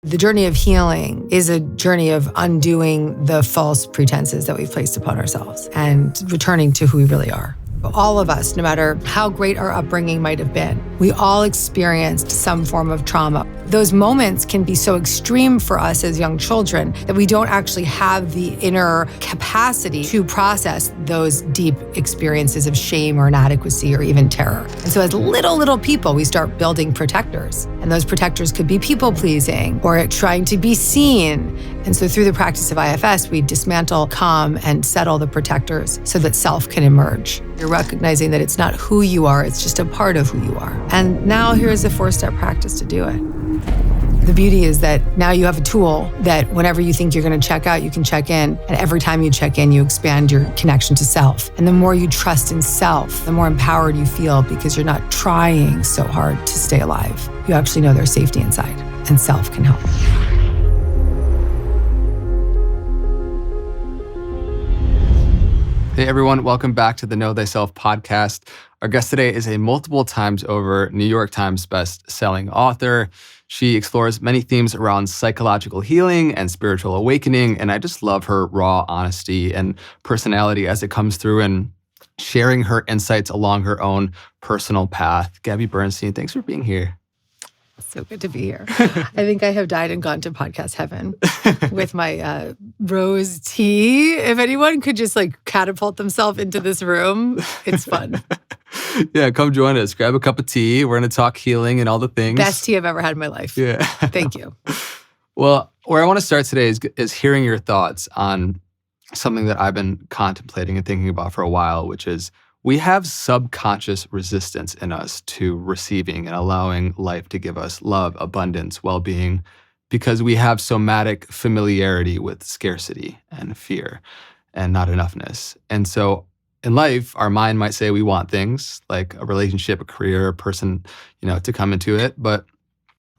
The journey of healing is a journey of undoing the false pretenses that we've placed upon ourselves and returning to who we really are. All of us, no matter how great our upbringing might have been, we all experienced some form of trauma. Those moments can be so extreme for us as young children that we don't actually have the inner capacity to process those deep experiences of shame or inadequacy or even terror. And so as little people, we start building protectors. And those protectors could be people-pleasing or trying to be seen. And so through the practice of IFS, we dismantle, calm, and settle the protectors so that self can emerge. You're recognizing that it's not who you are, it's just a part of who you are. And now here's a 4-step practice to do it. The beauty is that now you have a tool that whenever you think you're going to check out, you can check in. And every time you check in, you expand your connection to self. And the more you trust in self, the more empowered you feel because you're not trying so hard to stay alive. You actually know there's safety inside, and self can help. Hey everyone, welcome back to the Know Thyself podcast. Our guest today is a multiple times over New York Times best-selling author. She explores many themes around psychological healing and spiritual awakening, and I just love her raw honesty and personality as it comes through and sharing her insights along her own personal path. Gabby Bernstein, thanks for being here. So good to be here. I think I have died and gone to podcast heaven with my rose tea. If anyone could just catapult themselves into this room, it's fun. Yeah, come join us. Grab a cup of tea. We're going to talk healing and all the things. Best tea I've ever had in my life. Yeah. Thank you. Well, where I want to start today is hearing your thoughts on something that I've been contemplating and thinking about for a while, which is we have subconscious resistance in us to receiving and allowing life to give us love, abundance, well-being, because we have somatic familiarity with scarcity and fear and not enoughness. And so in life, our mind might say we want things like a relationship, a career, a person, to come into it, but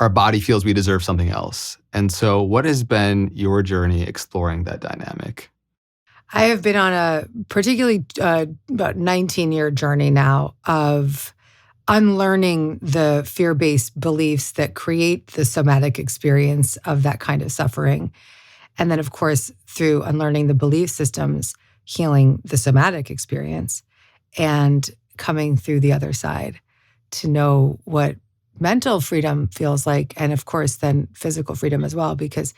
our body feels we deserve something else. And so what has been your journey exploring that dynamic? I have been on a particularly about 19-year journey now of unlearning the fear-based beliefs that create the somatic experience of that kind of suffering. And then, of course, through unlearning the belief systems, healing the somatic experience and coming through the other side to know what mental freedom feels like. And of course, then physical freedom as well, because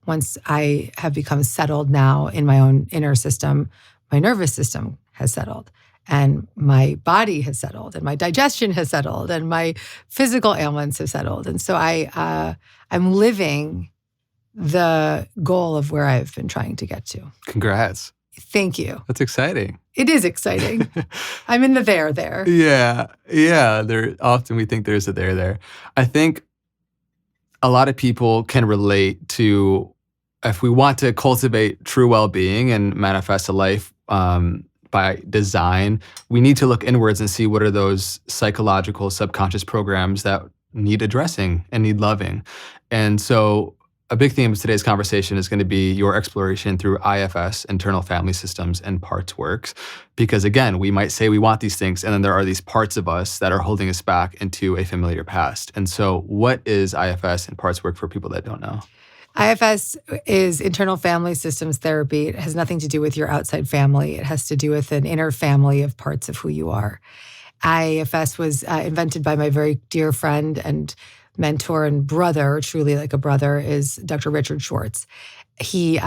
once I have become settled now in my own inner system, my nervous system has settled and my body has settled and my digestion has settled and my physical ailments have settled. And so I'm living the goal of where I've been trying to get to. Congrats. Thank you. That's exciting. It is exciting. I'm in the there. Yeah. There often we think there's a there. I think a lot of people can relate to if we want to cultivate true well-being and manifest a life by design, we need to look inwards and see what are those psychological subconscious programs that need addressing and need loving. And so a big theme of today's conversation is going to be your exploration through IFS, internal family systems, and parts works. Because again, we might say we want these things, and then there are these parts of us that are holding us back into a familiar past. And so what is IFS and parts work for people that don't know? IFS is internal family systems therapy. It has nothing to do with your outside family. It has to do with an inner family of parts of who you are. IFS was invented by my very dear friend and mentor and brother, truly like a brother, is Dr. Richard Schwartz. He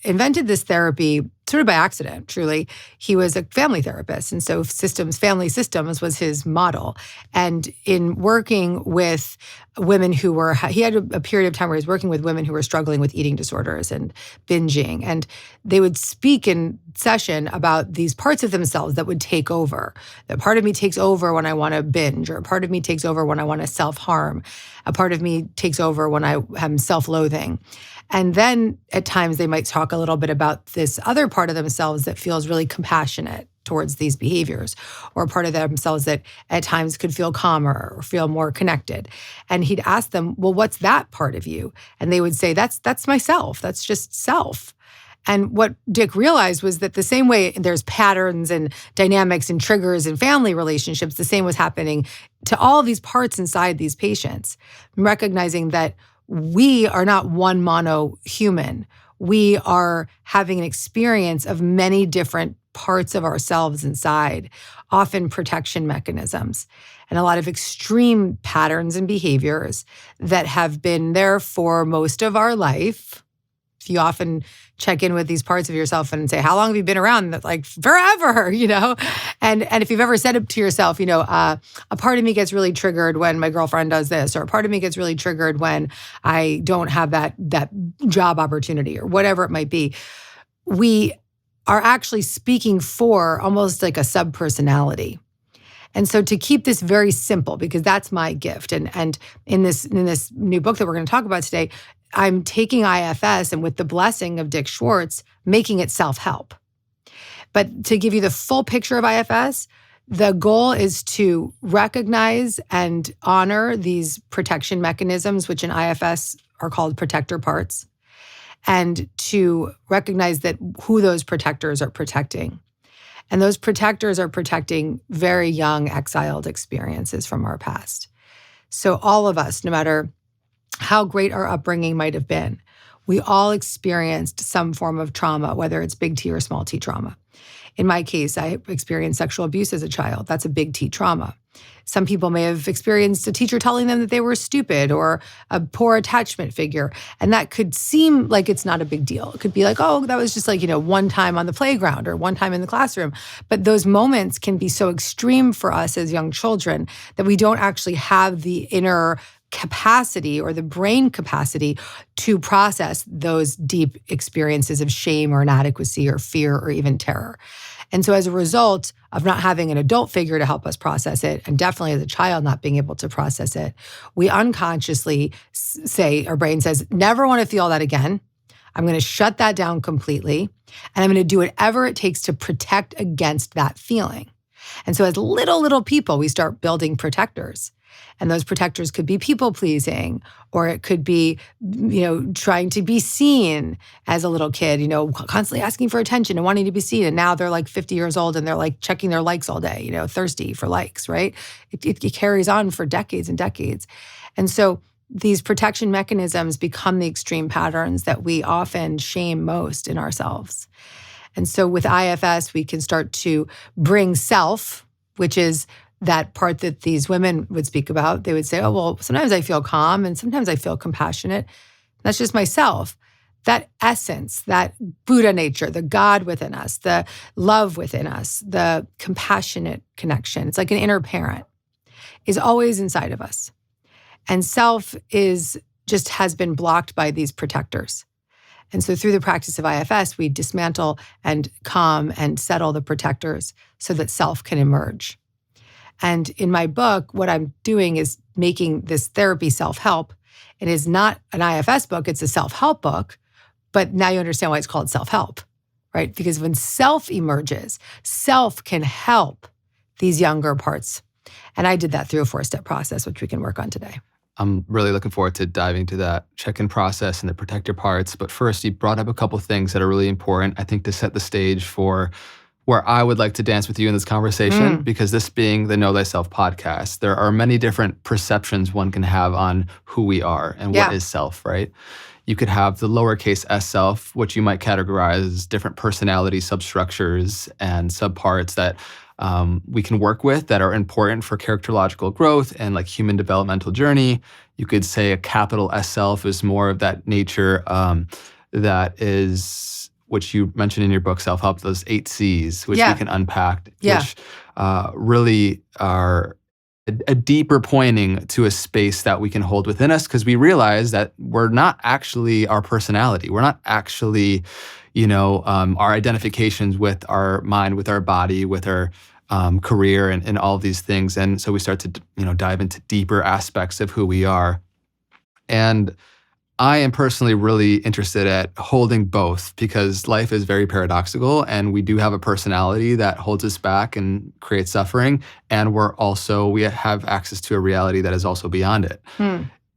invented this therapy sort of by accident, truly. He was a family therapist, and so family systems was his model. And in working with women he had a period of time where he was working with women who were struggling with eating disorders and binging, and they would speak in session about these parts of themselves that would take over. That part of me takes over when I want to binge, or a part of me takes over when I want to self-harm. A part of me takes over when I am self-loathing. And then at times they might talk a little bit about this other part of themselves that feels really compassionate towards these behaviors, or a part of themselves that at times could feel calmer or feel more connected. And he'd ask them, well, what's that part of you? And they would say, that's myself. That's just self. And what Dick realized was that the same way there's patterns and dynamics and triggers in family relationships, the same was happening to all of these parts inside these patients. Recognizing that we are not one mono human. We are having an experience of many different parts of ourselves inside, often protection mechanisms, and a lot of extreme patterns and behaviors that have been there for most of our life. If you often check in with these parts of yourself and say, how long have you been around? That's like forever, you know? And if you've ever said it to yourself, a part of me gets really triggered when my girlfriend does this, or a part of me gets really triggered when I don't have that job opportunity, or whatever it might be. We are actually speaking for almost like a subpersonality. And so to keep this very simple, because that's my gift, and in this new book that we're going to talk about today, I'm taking IFS and, with the blessing of Dick Schwartz, making it self-help. But to give you the full picture of IFS, the goal is to recognize and honor these protection mechanisms, which in IFS are called protector parts, and to recognize that who those protectors are protecting. And those protectors are protecting very young exiled experiences from our past. So all of us, no matter how great our upbringing might have been, we all experienced some form of trauma, whether it's big T or small t trauma. In my case, I experienced sexual abuse as a child. That's a big T trauma. Some people may have experienced a teacher telling them that they were stupid, or a poor attachment figure. And that could seem like it's not a big deal. It could be like, oh, that was just like, one time on the playground or one time in the classroom. But those moments can be so extreme for us as young children that we don't actually have the inner capacity or the brain capacity to process those deep experiences of shame or inadequacy or fear or even terror. And so as a result of not having an adult figure to help us process it, and definitely as a child not being able to process it, we unconsciously say, our brain says, never want to feel that again. I'm going to shut that down completely, and I'm going to do whatever it takes to protect against that feeling. And so as little people, we start building protectors. And those protectors could be people-pleasing, or it could be, trying to be seen as a little kid, constantly asking for attention and wanting to be seen. And now they're like 50 years old and they're like checking their likes all day, thirsty for likes, right? It carries on for decades and decades. And so these protection mechanisms become the extreme patterns that we often shame most in ourselves. And so with IFS, we can start to bring self, which is that part that these women would speak about. They would say, oh, well, sometimes I feel calm and sometimes I feel compassionate. That's just myself. That essence, that Buddha nature, the God within us, the love within us, the compassionate connection, it's like an inner parent, is always inside of us. And self has been blocked by these protectors. And so through the practice of IFS, we dismantle and calm and settle the protectors so that self can emerge. And in my book, what I'm doing is making this therapy self-help. It is not an IFS book, it's a self-help book, but now you understand why it's called self-help, right? Because when self emerges, self can help these younger parts. And I did that through a 4-step process, which we can work on today. I'm really looking forward to diving into that check-in process and the protector parts. But first, you brought up a couple things that are really important, I think, to set the stage for where I would like to dance with you in this conversation, because this being the Know Thyself podcast, there are many different perceptions one can have on who we are and what is self, right? You could have the lowercase s self, which you might categorize as different personality substructures and subparts that we can work with that are important for characterological growth and like human developmental journey. You could say a capital S self is more of that nature that is, which you mentioned in your book, Self-Help, those 8 C's, which we can unpack, which really are a deeper pointing to a space that we can hold within us, because we realize that we're not actually our personality. We're not actually, our identifications with our mind, with our body, with our career and all these things. And so we start to, dive into deeper aspects of who we are. And I am personally really interested at holding both, because life is very paradoxical and we do have a personality that holds us back and creates suffering. And we have access to a reality that is also beyond it.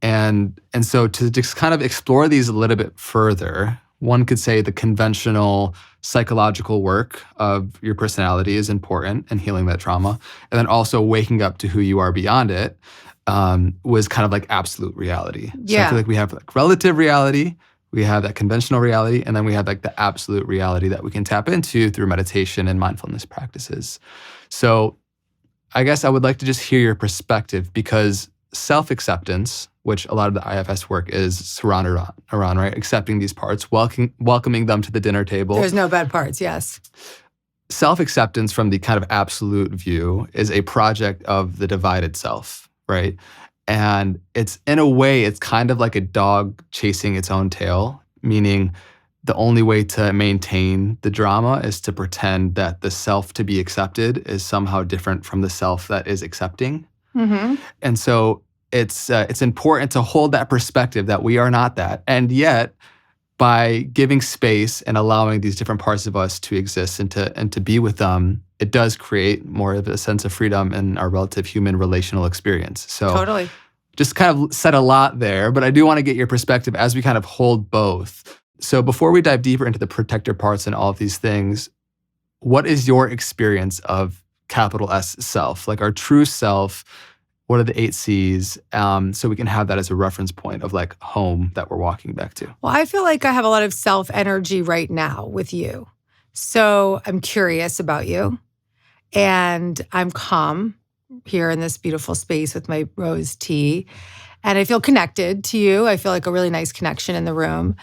And so to just kind of explore these a little bit further, one could say the conventional psychological work of your personality is important in healing that trauma. And then also waking up to who you are beyond it. was kind of like absolute reality. So I Yeah. feel like we have like relative reality, we have that conventional reality, and then we have like the absolute reality that we can tap into through meditation and mindfulness practices. So I guess I would like to just hear your perspective, because self-acceptance, which a lot of the IFS work is surrounded around, right? Accepting these parts, welcoming them to the dinner table. There's no bad parts, yes. Self-acceptance from the kind of absolute view is a project of the divided self, right? And it's, in a way, it's kind of like a dog chasing its own tail, meaning the only way to maintain the drama is to pretend that the self to be accepted is somehow different from the self that is accepting. Mm-hmm. And so it's important to hold that perspective that we are not that. And yet, by giving space and allowing these different parts of us to exist and to be with them, it does create more of a sense of freedom in our relative human relational experience. So Totally. just kind of said a lot there, but I do want to get your perspective as we kind of hold both. So before we dive deeper into the protector parts and all of these things, what is your experience of capital S self, like our true self? What are the 8 C's? So we can have that as a reference point of like home that we're walking back to. Well, I feel like I have a lot of self energy right now with you. So I'm curious about you, and I'm calm here in this beautiful space with my rose tea. And I feel connected to you. I feel like a really nice connection in the room.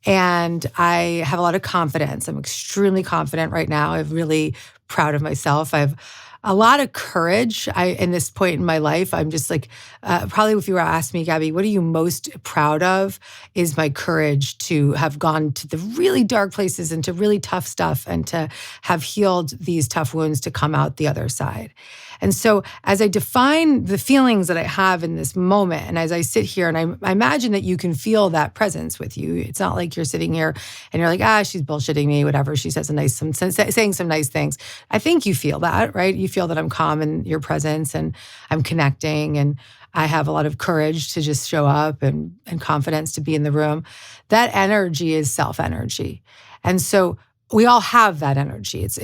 And I have a lot of confidence. I'm extremely confident right now. I'm really proud of myself. I have a lot of courage. In this point in my life, I'm just like, probably if you were to ask me, Gabby, what are you most proud of, is my courage to have gone to the really dark places and to really tough stuff and to have healed these tough wounds to come out the other side. And so as I define the feelings that I have in this moment, and as I sit here, and I imagine that you can feel that presence with you. It's not like you're sitting here and you're like, she's bullshitting me, whatever. She says saying some nice things. I think you feel that, right? You feel that I'm calm in your presence and I'm connecting, and I have a lot of courage to just show up and confidence to be in the room. That energy is self-energy. And so we all have that energy. It's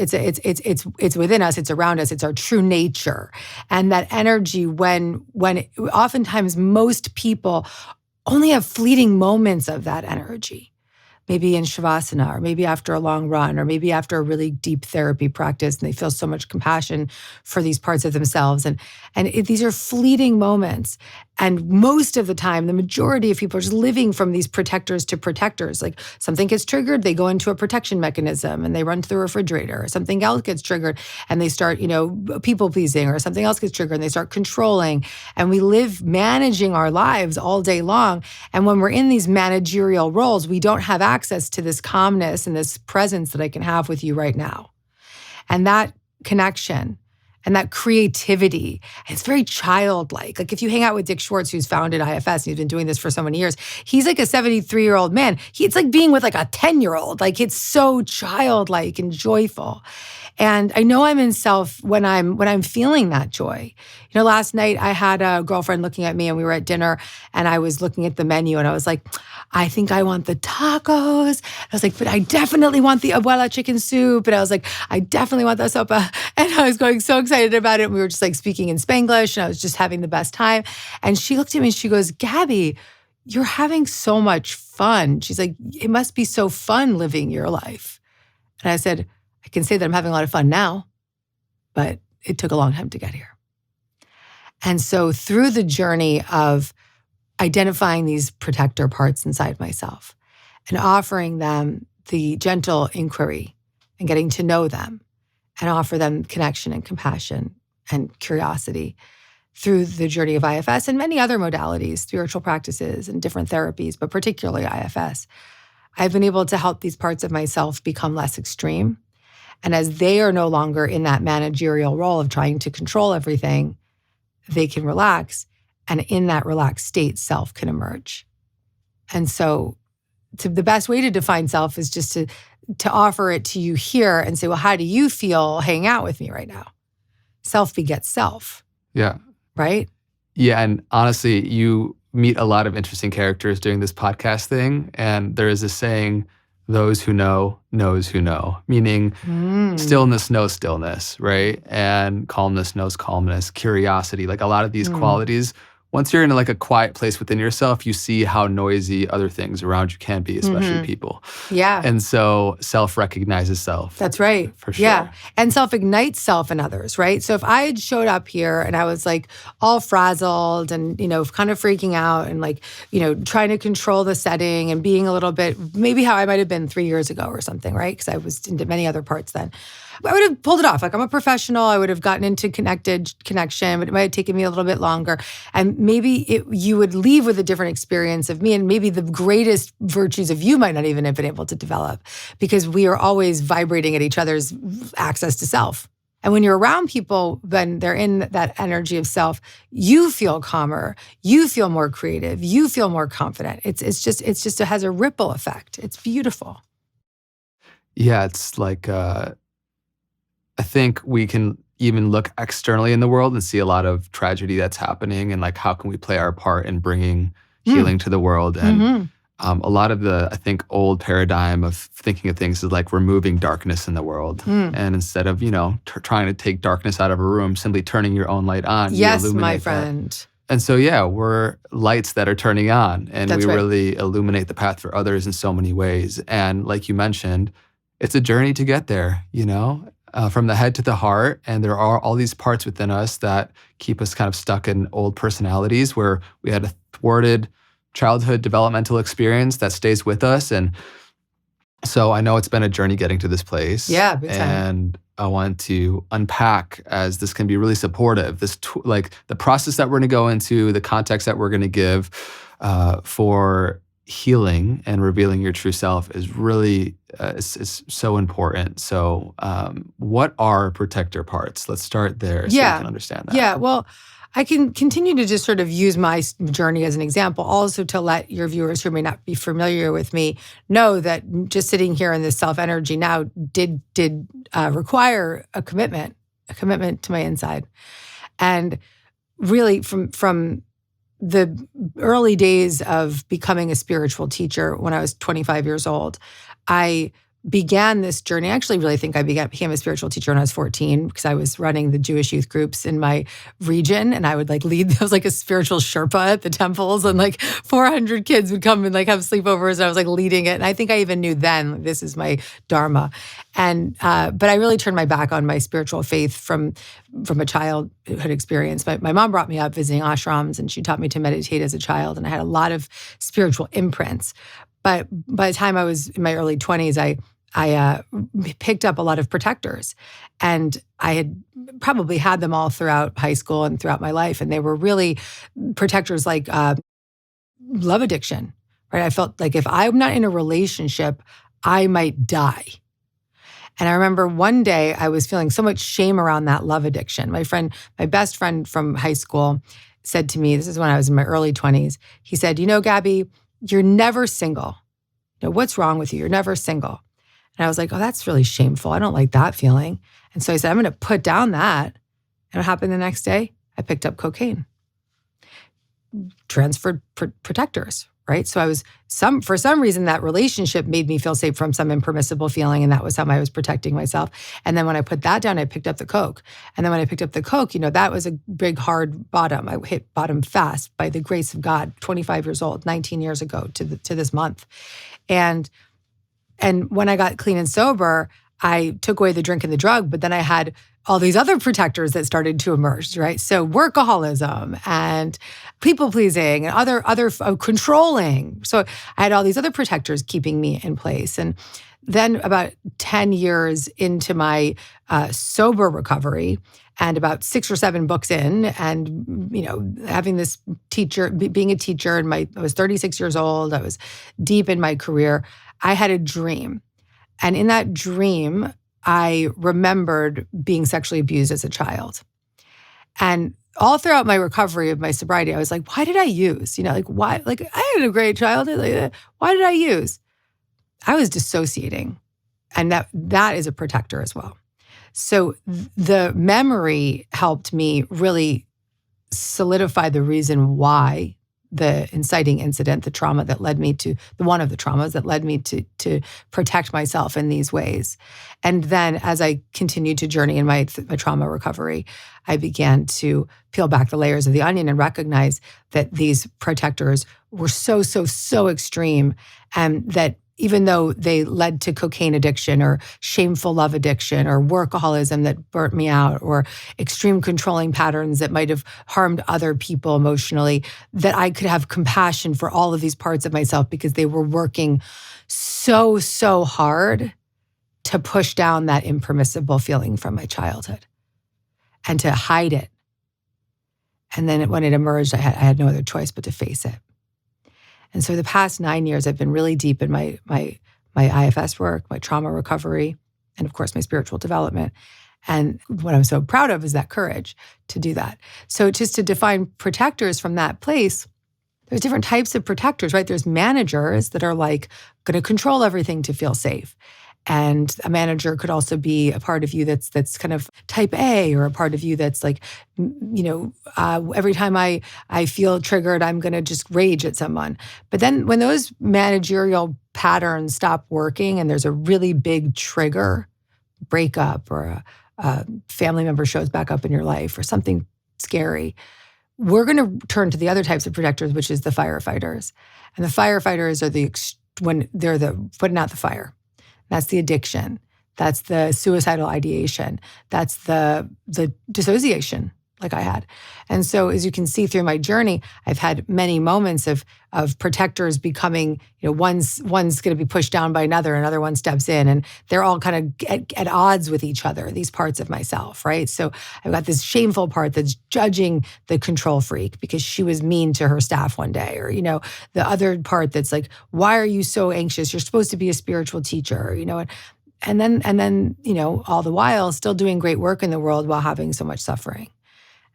within us. It's around us. It's our true nature. And that energy, when oftentimes most people only have fleeting moments of that energy, maybe in Shavasana, or maybe after a long run, or maybe after a really deep therapy practice, and they feel so much compassion for these parts of themselves. And these are fleeting moments. And most of the time, the majority of people are just living from these protectors to protectors. Like something gets triggered, they go into a protection mechanism and they run to the refrigerator. Or something else gets triggered and they start, people pleasing, or something else gets triggered and they start controlling. And we live managing our lives all day long. And when we're in these managerial roles, we don't have access to this calmness and this presence that I can have with you right now. And that connection and that creativity, it's very childlike. Like if you hang out with Dick Schwartz, who's founded IFS, he's been doing this for so many years, he's like a 73-year-old man. It's like being with like a 10-year-old. Like it's so childlike and joyful. And I know I'm in self when I'm feeling that joy. Last night I had a girlfriend looking at me and we were at dinner and I was looking at the menu and I was like, I think I want the tacos. I was like, but I definitely want the abuela chicken soup. And I was like, I definitely want the sopa. And I was going so excited about it. And we were just like speaking in Spanglish and I was just having the best time. And she looked at me and she goes, Gabby, you're having so much fun. She's like, it must be so fun living your life. And I said, I can say that I'm having a lot of fun now, but it took a long time to get here. And so through the journey of identifying these protector parts inside myself and offering them the gentle inquiry and getting to know them and offer them connection and compassion and curiosity through the journey of IFS and many other modalities, spiritual practices and different therapies, but particularly IFS, I've been able to help these parts of myself become less extreme. And as they are no longer in that managerial role of trying to control everything, they can relax. And in that relaxed state, self can emerge. And so the best way to define self is just to offer it to you here and say, well, how do you feel hanging out with me right now? Self begets self. Yeah. Right? Yeah. And honestly, you meet a lot of interesting characters doing this podcast thing. And there is a saying, those who know knows who know, meaning stillness knows stillness, right? And calmness knows calmness, curiosity, like a lot of these qualities once you're in like a quiet place within yourself, you see how noisy other things around you can be, especially people. Yeah. And so self recognizes self. That's right. For sure. Yeah. And self ignites self in others, right? So if I had showed up here and I was like all frazzled and, kind of freaking out and like, trying to control the setting and being a little bit, maybe how I might have been 3 years ago or something, right? Because I was into many other parts then. I would have pulled it off. Like, I'm a professional. I would have gotten into connection, but it might have taken me a little bit longer. And maybe you would leave with a different experience of me, and maybe the greatest virtues of you might not even have been able to develop, because we are always vibrating at each other's access to self. And when you're around people, when they're in that energy of self, you feel calmer, you feel more creative, you feel more confident. It has a ripple effect. It's beautiful. Yeah, it's like, I think we can even look externally in the world and see a lot of tragedy that's happening, and like, how can we play our part in bringing healing to the world? And a lot of the, I think, old paradigm of thinking of things is like removing darkness in the world. And instead of, trying to take darkness out of a room, simply turning your own light on. Yes, my friend. That. And so, yeah, we're lights that are turning on, and That's we right. really illuminate the path for others in so many ways. And like you mentioned, it's a journey to get there, from the head to the heart. And there are all these parts within us that keep us kind of stuck in old personalities where we had a thwarted childhood developmental experience that stays with us. And so I know it's been a journey getting to this place. Yeah, big time. And I want to unpack, as this can be really supportive, like the process that we're going to go into, the context that we're going to give for healing and revealing your true self is really is so important. So what are protector parts? Let's start there so you can understand that. Yeah, well, I can continue to just sort of use my journey as an example, also to let your viewers who may not be familiar with me know that just sitting here in this self energy now did require a commitment to my inside. And really from the early days of becoming a spiritual teacher, when I was 25 years old, I began this journey. I actually really think I became a spiritual teacher when I was 14, because I was running the Jewish youth groups in my region, and I would like lead. I was like a spiritual Sherpa at the temples, and like 400 kids would come and like have sleepovers, and I was like leading it. And I think I even knew then this is my dharma. And but I really turned my back on my spiritual faith from a childhood experience. My mom brought me up visiting ashrams, and she taught me to meditate as a child, and I had a lot of spiritual imprints. But by the time I was in my early 20s, I picked up a lot of protectors, and I had probably had them all throughout high school and throughout my life. And they were really protectors like love addiction, right? I felt like if I'm not in a relationship, I might die. And I remember one day I was feeling so much shame around that love addiction. My best friend from high school said to me, this is when I was in my early 20s, he said, Gabby, you're never single. What's wrong with you? You're never single. And I was like, oh, that's really shameful. I don't like that feeling. And so I said, I'm going to put down that. And what happened the next day? I picked up cocaine. Transferred protectors, right? So for some reason, that relationship made me feel safe from some impermissible feeling, and that was how I was protecting myself. And then when I put that down, I picked up the coke. And then when I picked up the coke, that was a big, hard bottom. I hit bottom fast by the grace of God, 25 years old, 19 years ago to this month. And when I got clean and sober, I took away the drink and the drug, but then I had all these other protectors that started to emerge, right? So workaholism and people-pleasing and other controlling. So I had all these other protectors keeping me in place. And then about 10 years into my sober recovery, and about 6 or 7 books in, and having this teacher, being a teacher, and I was 36 years old, I was deep in my career, I had a dream. And in that dream, I remembered being sexually abused as a child. And all throughout my recovery of my sobriety, I was like, why did I use? Why? Like, I had a great childhood. Like, why did I use? I was dissociating. And that is a protector as well. So the memory helped me really solidify the reason why the inciting incident, the trauma that led me to one of the traumas that led me to protect myself in these ways. And then as I continued to journey in my trauma recovery, I began to peel back the layers of the onion and recognize that these protectors were so extreme, and that even though they led to cocaine addiction or shameful love addiction or workaholism that burnt me out or extreme controlling patterns that might have harmed other people emotionally, that I could have compassion for all of these parts of myself because they were working so hard to push down that impermissible feeling from my childhood and to hide it. And then when it emerged, I had no other choice but to face it. And so the past 9 years, I've been really deep in my IFS work, my trauma recovery, and of course, my spiritual development. And what I'm so proud of is that courage to do that. So just to define protectors from that place, there's different types of protectors, right? There's managers that are like going to control everything to feel safe. And a manager could also be a part of you that's kind of type A, or a part of you that's like, every time I feel triggered, I'm going to just rage at someone. But then when those managerial patterns stop working and there's a really big trigger, breakup, or a family member shows back up in your life or something scary, we're going to turn to the other types of protectors, which is the firefighters. And the firefighters are when they're putting out the fire. That's the addiction. That's the suicidal ideation. That's the dissociation, like I had. And so as you can see through my journey, I've had many moments of protectors becoming, one's going to be pushed down by another one steps in, and they're all kind of at odds with each other, these parts of myself, right? So I've got this shameful part that's judging the control freak because she was mean to her staff one day, or, the other part that's like, why are you so anxious? You're supposed to be a spiritual teacher, and then, all the while still doing great work in the world while having so much suffering.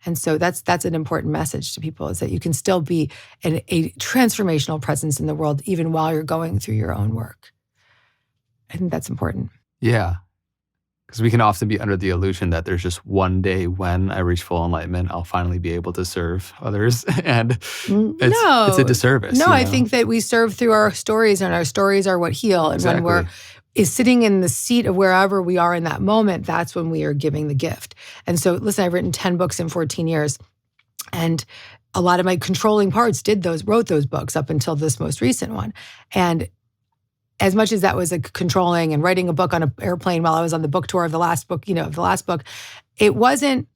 And so that's an important message to people, is that you can still be a transformational presence in the world even while you're going through your own work. I think that's important. Yeah. Because we can often be under the illusion that there's just one day when I reach full enlightenment, I'll finally be able to serve others. And it's a disservice. No, I think that we serve through our stories, and our stories are what heal. And Exactly. when is sitting in the seat of wherever we are in that moment, that's when we are giving the gift. And so, listen, I've written 10 books in 14 years. And a lot of my controlling parts wrote those books up until this most recent one. And as much as that was like controlling and writing a book on an airplane while I was on the book tour of the last book, it was an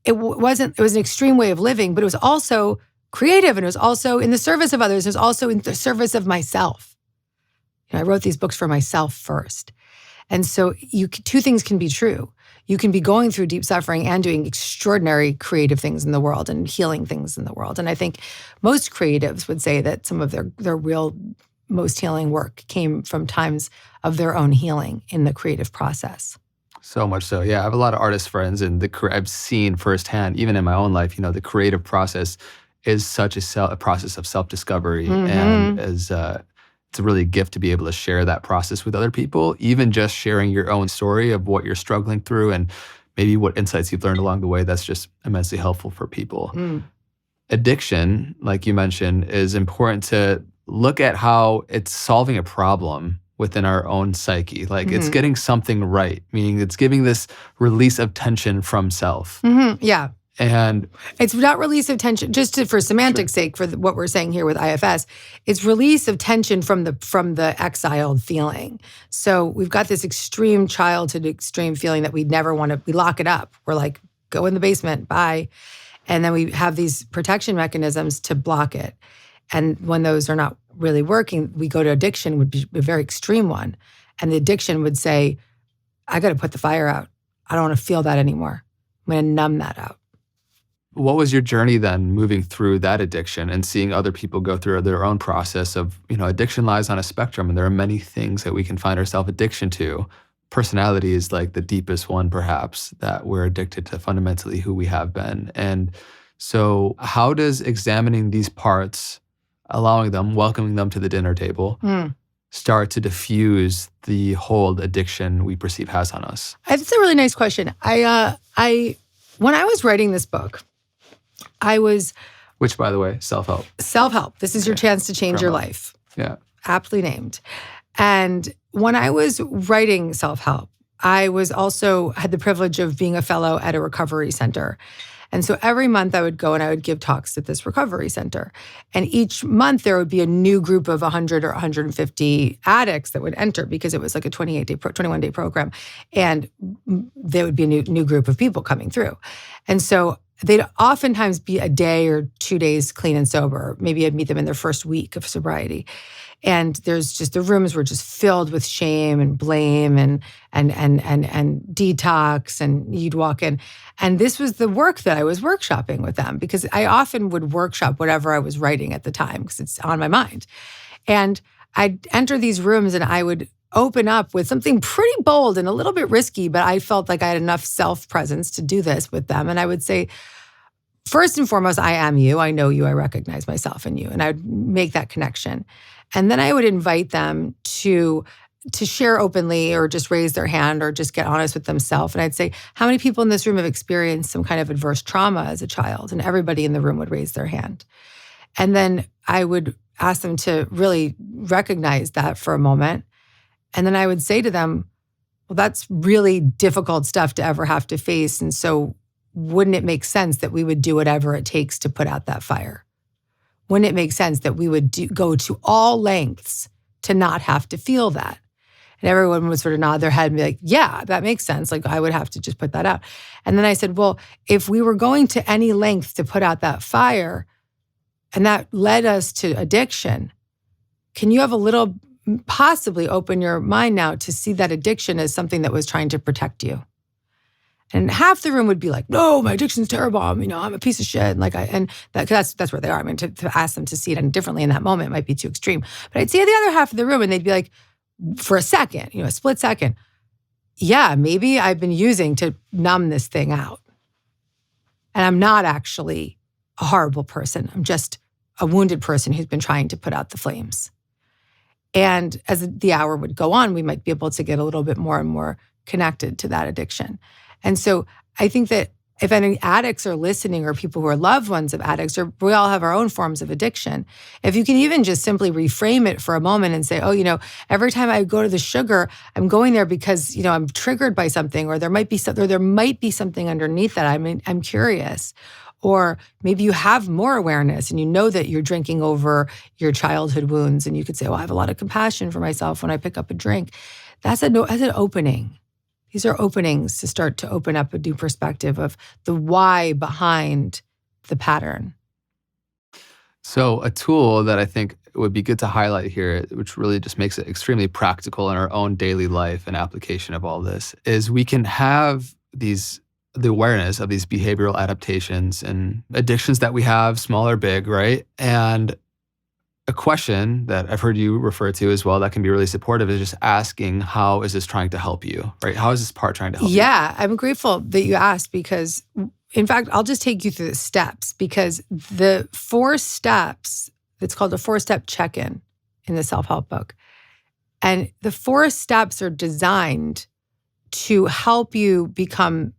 extreme way of living, but it was also creative, and it was also in the service of others. It was also in the service of myself. I wrote these books for myself first. And so two things can be true. You can be going through deep suffering and doing extraordinary creative things in the world and healing things in the world. And I think most creatives would say that some of their real most healing work came from times of their own healing in the creative process. So much so. Yeah, I have a lot of artist friends, and I've seen firsthand, even in my own life, the creative process is such a process of self-discovery, and it's really a gift to be able to share that process with other people, even just sharing your own story of what you're struggling through and maybe what insights you've learned along the way. That's just immensely helpful for people. Addiction, like you mentioned, is important to look at how it's solving a problem within our own psyche. Like it's getting something right, meaning it's giving this release of tension from self. Yeah. And it's not release of tension, just for semantics' sake, for what we're saying here with IFS, it's release of tension from the exiled feeling. So we've got this extreme childhood, extreme feeling that we never want to, we lock it up. We're like, go in the basement, bye. And then we have these protection mechanisms to block it. And when those are not really working, we go to addiction, would be a very extreme one. And the addiction would say, I got to put the fire out. I don't want to feel that anymore. I'm going to numb that out. What was your journey then, moving through that addiction and seeing other people go through their own process of, addiction lies on a spectrum, and there are many things that we can find ourselves addiction to. Personality is like the deepest one, perhaps, that we're addicted to fundamentally who we have been. And so how does examining these parts, allowing them, welcoming them to the dinner table, start to diffuse the hold addiction we perceive has on us? That's a really nice question. When I was writing this book, I was Which, by the way, self-help. Self-help. This is your chance to change your life. Yeah. Aptly named. And when I was writing self-help, I was also had the privilege of being a fellow at a recovery center. And so every month I would go and I would give talks at this recovery center. And each month there would be a new group of 100 or 150 addicts that would enter because it was like a 21-day program. And there would be a new group of people coming through. And so they'd oftentimes be a day or 2 days clean and sober. Maybe I'd meet them in their first week of sobriety. And there's just, the rooms were just filled with shame and blame and detox, and you'd walk in. And this was the work that I was workshopping with them, because I often would workshop whatever I was writing at the time because it's on my mind. And I'd enter these rooms and I would open up with something pretty bold and a little bit risky, but I felt like I had enough self-presence to do this with them. And I would say, first and foremost, I am you. I know you. I recognize myself in you. And I'd make that connection. And then I would invite them to share openly, or just raise their hand, or just get honest with themselves. And I'd say, how many people in this room have experienced some kind of adverse trauma as a child? And everybody in the room would raise their hand. And then I would ask them to really recognize that for a moment. And then I would say to them, well, that's really difficult stuff to ever have to face. And so wouldn't it make sense that we would do whatever it takes to put out that fire? Wouldn't it make sense that we would go to all lengths to not have to feel that? And everyone would sort of nod their head and be like, yeah, that makes sense. Like, I would have to just put that out. And then I said, well, if we were going to any length to put out that fire, and that led us to addiction, can you have a little, possibly open your mind now to see that addiction as something that was trying to protect you? And half the room would be like, no, my addiction's terrible. I'm a piece of shit. And that's where they are. I mean, to ask them to see it differently in that moment might be too extreme. But I'd see the other half of the room and they'd be like, for a second, a split second, yeah, maybe I've been using to numb this thing out. And I'm not actually a horrible person. I'm just a wounded person who's been trying to put out the flames. And as the hour would go on, we might be able to get a little bit more and more connected to that addiction. And so I think that if any addicts are listening, or people who are loved ones of addicts, or we all have our own forms of addiction, if you can even just simply reframe it for a moment and say, oh, every time I go to the sugar, I'm going there because, I'm triggered by something, or there might be something underneath that. I'm curious. Or maybe you have more awareness and you know that you're drinking over your childhood wounds, and you could say, well, I have a lot of compassion for myself when I pick up a drink. That's an opening. These are openings to start to open up a new perspective of the why behind the pattern. So a tool that I think would be good to highlight here, which really just makes it extremely practical in our own daily life and application of all this, is we can have the awareness of these behavioral adaptations and addictions that we have, small or big, right? And a question that I've heard you refer to as well that can be really supportive is just asking, how is this trying to help you, right? How is this part trying to help you? Yeah, I'm grateful that you asked, because, in fact, I'll just take you through the steps, because the 4 steps, it's called a 4-step check-in in the self-help book. And the 4 steps are designed to help you become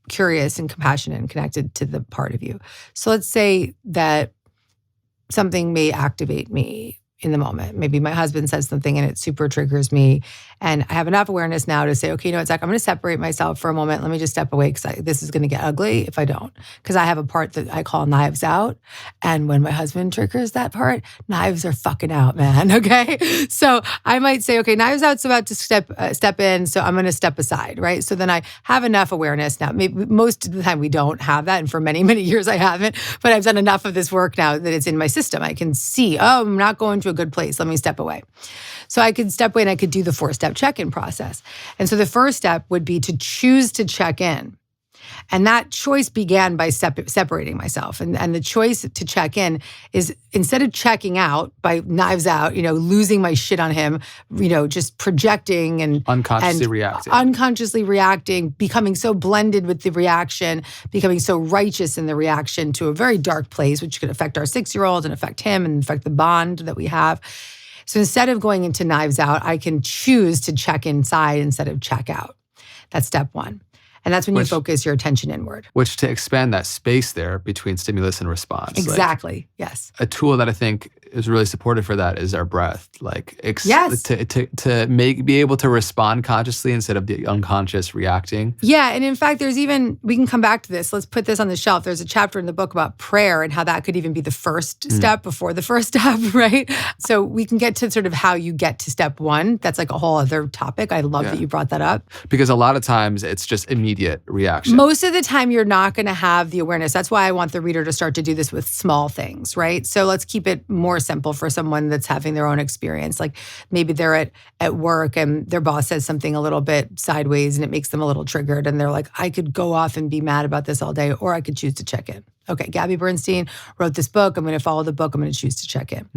curious and compassionate and connected to the part of you. So let's say that something may activate me in the moment. Maybe my husband says something and it super triggers me. And I have enough awareness now to say, okay, Zach, I'm going to separate myself for a moment. Let me just step away, because this is going to get ugly if I don't. Because I have a part that I call knives out. And when my husband triggers that part, knives are fucking out, man. Okay. So I might say, okay, knives out's about to step in. So I'm going to step aside. Right. So then I have enough awareness now. Maybe most of the time we don't have that. And for many, many years I haven't, but I've done enough of this work now that it's in my system. I can see, I'm not going to a good place. Let me step away. So I could step away and I could do the 4-step check-in process. And so the first step would be to choose to check in. And that choice began by separating myself. And the choice to check in is, instead of checking out by knives out, losing my shit on him, just projecting and unconsciously reacting, becoming so blended with the reaction, becoming so righteous in the reaction to a very dark place, which could affect our 6-year-old and affect him and affect the bond that we have. So instead of going into knives out, I can choose to check inside instead of check out. That's step 1. And that's when you focus your attention inward. Which to expand that space there between stimulus and response. Exactly. Yes. A tool that I think is really supportive for that is our breath. Yes. To be able to respond consciously instead of the unconscious reacting. Yeah. And in fact, we can come back to this. Let's put this on the shelf. There's a chapter in the book about prayer and how that could even be the first step before the first step, right? So we can get to sort of how you get to step one. That's like a whole other topic. I love that you brought that up. Because a lot of times it's just immediate reaction. Most of the time you're not going to have the awareness. That's why I want the reader to start to do this with small things, right? So let's keep it more simple for someone that's having their own experience. Like maybe they're at work and their boss says something a little bit sideways and it makes them a little triggered. And they're like, I could go off and be mad about this all day, or I could choose to check in. Okay, Gabby Bernstein wrote this book. I'm going to follow the book. I'm going to choose to check in.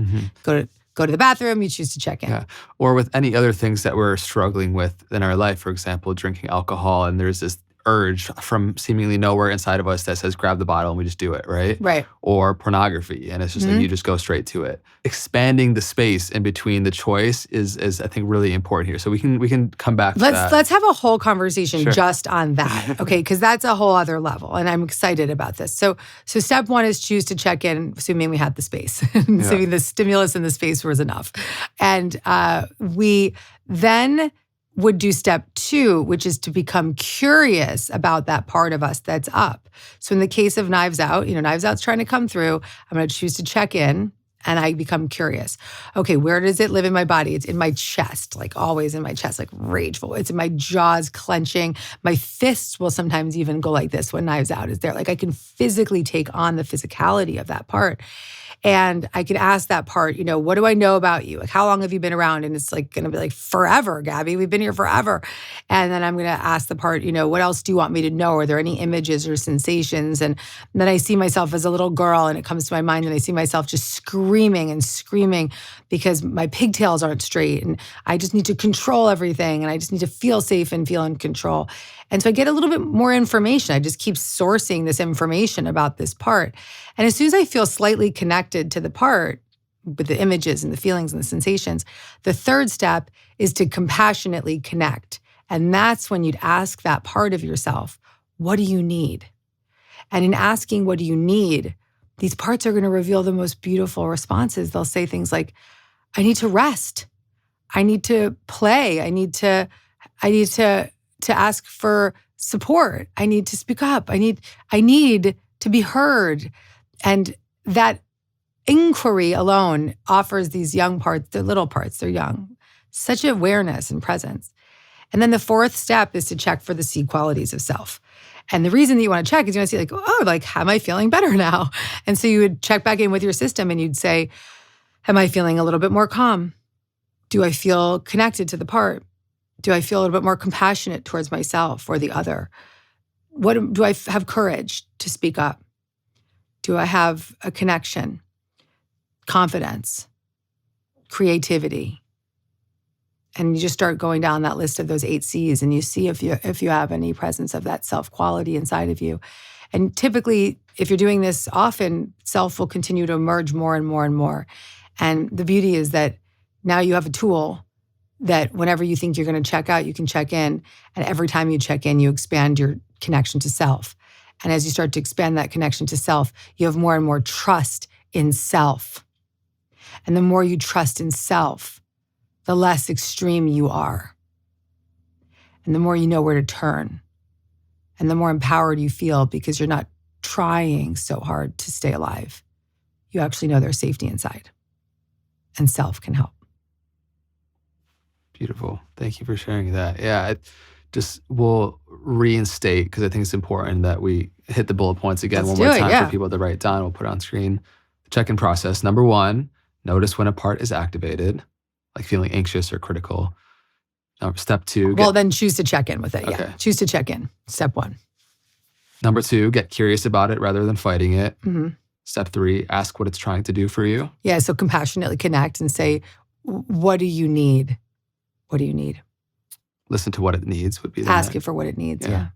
Go to the bathroom, you choose to check in. Yeah. Or with any other things that we're struggling with in our life, for example, drinking alcohol, and there's this urge from seemingly nowhere inside of us that says grab the bottle and we just do it, right? Right. Or pornography, and it's just like you just go straight to it. Expanding the space in between the choice is I think really important here. So we can come back to that. Let's have a whole conversation just on that, okay? Because that's a whole other level, and I'm excited about this. So step one is choose to check in, assuming we had the space, assuming the stimulus and the space was enough, and we then would do step two, which is to become curious about that part of us that's up. So in the case of Knives Out, Knives Out's trying to come through. I'm going to choose to check in and I become curious. Okay, where does it live in my body? It's in my chest, like always in my chest, like rageful. It's in my jaws clenching. My fists will sometimes even go like this when Knives Out is there. Like I can physically take on the physicality of that part. And I can ask that part, what do I know about you? Like, how long have you been around? And it's like going to be like, forever, Gabby. We've been here forever. And then I'm going to ask the part, what else do you want me to know? Are there any images or sensations? And then I see myself as a little girl and it comes to my mind and I see myself just screaming and screaming because my pigtails aren't straight and I just need to control everything and I just need to feel safe and feel in control. And so I get a little bit more information. I just keep sourcing this information about this part. And as soon as I feel slightly connected to the part with the images and the feelings and the sensations, the third step is to compassionately connect. And that's when you'd ask that part of yourself, what do you need? And in asking, what do you need? These parts are going to reveal the most beautiful responses. They'll say things like, I need to rest. I need to play. I need to ask for support. I need to speak up. I need to be heard. And that inquiry alone offers these young parts, they're little parts, they're young, such awareness and presence. And then the fourth step is to check for the C qualities of self. And the reason that you want to check is you want to see am I feeling better now? And so you would check back in with your system and you'd say, am I feeling a little bit more calm? Do I feel connected to the part? Do I feel a little bit more compassionate towards myself or the other? Do I have courage to speak up? Do I have a connection, confidence, creativity? And you just start going down that list of those 8 C's and you see if you have any presence of that self-quality inside of you. And typically, if you're doing this often, self will continue to emerge more and more and more. And the beauty is that now you have a tool that whenever you think you're going to check out, you can check in. And every time you check in, you expand your connection to self. And as you start to expand that connection to self, you have more and more trust in self. And the more you trust in self, the less extreme you are. And the more you know where to turn. And the more empowered you feel because you're not trying so hard to stay alive. You actually know there's safety inside. And self can help. Beautiful. Thank you for sharing that. Yeah, we'll reinstate, because I think it's important that we hit the bullet points again one more time for people to write down. We'll put it on screen. The check-in process. Number 1, notice when a part is activated, like feeling anxious or critical. Step 2. Then choose to check in with it. Okay. Yeah. Choose to check in. Step 1. Number 2, get curious about it rather than fighting it. Mm-hmm. Step 3, ask what it's trying to do for you. Yeah, so compassionately connect and say, what do you need? What do you need? Listen to what it needs would be the ask it for what it needs, yeah.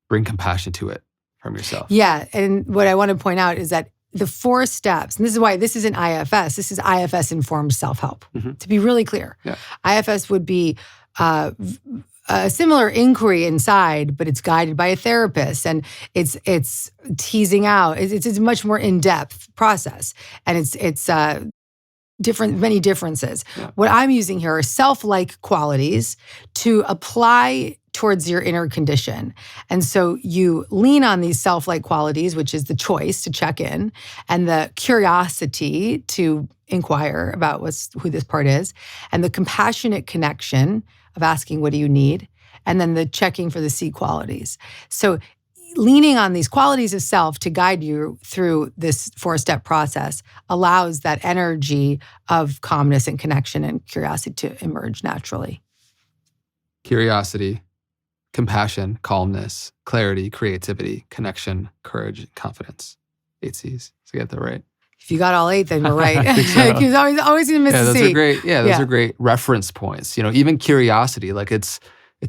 Bring compassion to it from yourself. Yeah, and what I want to point out is that the 4 steps, and this is why this isn't IFS, this is IFS-informed self-help, to be really clear. Yeah. IFS would be a similar inquiry inside, but it's guided by a therapist, and it's teasing out. It's a much more in-depth process, and it's many differences. Yeah. What I'm using here are self-like qualities to apply towards your inner condition. And so you lean on these self-like qualities, which is the choice to check in, and the curiosity to inquire about who this part is, and the compassionate connection of asking, what do you need? And then the checking for the C qualities. So leaning on these qualities of self to guide you through this 4-step process allows that energy of calmness and connection and curiosity to emerge naturally. Curiosity, compassion, calmness, clarity, creativity, connection, courage, confidence. 8 C's. So get that right. If you got all 8, then we're right. I think so. Because always going to miss Yeah, a those C. are great. Yeah, those are great reference points. Even curiosity, like it's